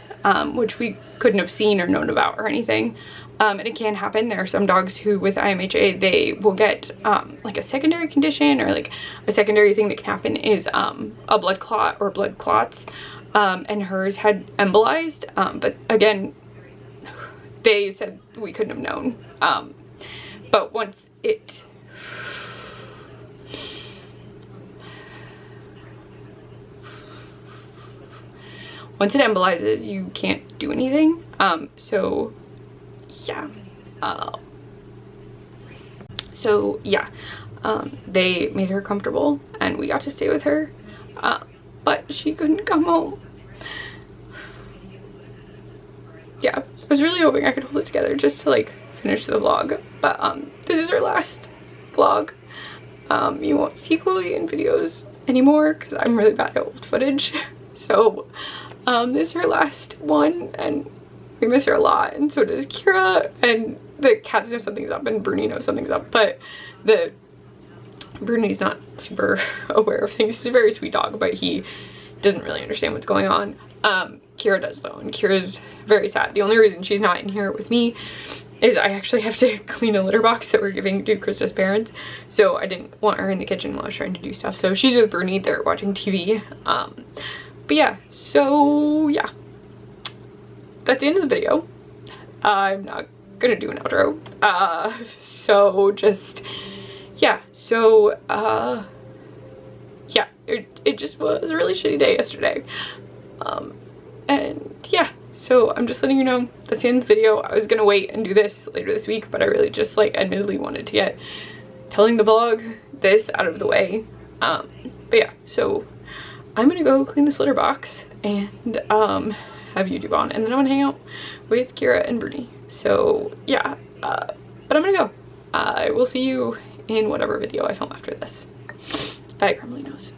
which we couldn't have seen or known about or anything. And it can happen. There are some dogs who, with IMHA, they will get like a secondary condition, or like a secondary thing that can happen is a blood clot or blood clots. And hers had embolized, but again, they said we couldn't have known. But once it once it embolizes, you can't do anything. So yeah. They made her comfortable and we got to stay with her, but she couldn't come home. Yeah, I was really hoping I could hold it together just to like finish the vlog, but this is her last vlog. You won't see Chloe in videos anymore because I'm really bad at old footage. So this is her last one and we miss her a lot, and so does Kira, and the cats know something's up and Bruni knows something's up, but Bruni's not super aware of things. He's a very sweet dog, but he doesn't really understand what's going on. Kira does though, and Kira's very sad. The only reason she's not in here with me is I actually have to clean a litter box that we're giving to Krista's parents, so I didn't want her in the kitchen while I was trying to do stuff. So she's with Bruni, they're watching TV. But yeah, so yeah, that's the end of the video. I'm not gonna do an outro. So just, yeah, so yeah, it just was a really shitty day yesterday. And yeah, so I'm just letting you know that's the end of the video. I was gonna wait and do this later this week, but I really just like admittedly wanted to get telling the vlog this out of the way. But yeah, so I'm gonna go clean this litter box and have YouTube on, and then I'm gonna hang out with Kira and Bruni. So yeah, but I'm gonna go. I will see you in whatever video I film after this. Bye, Crumbly Nose.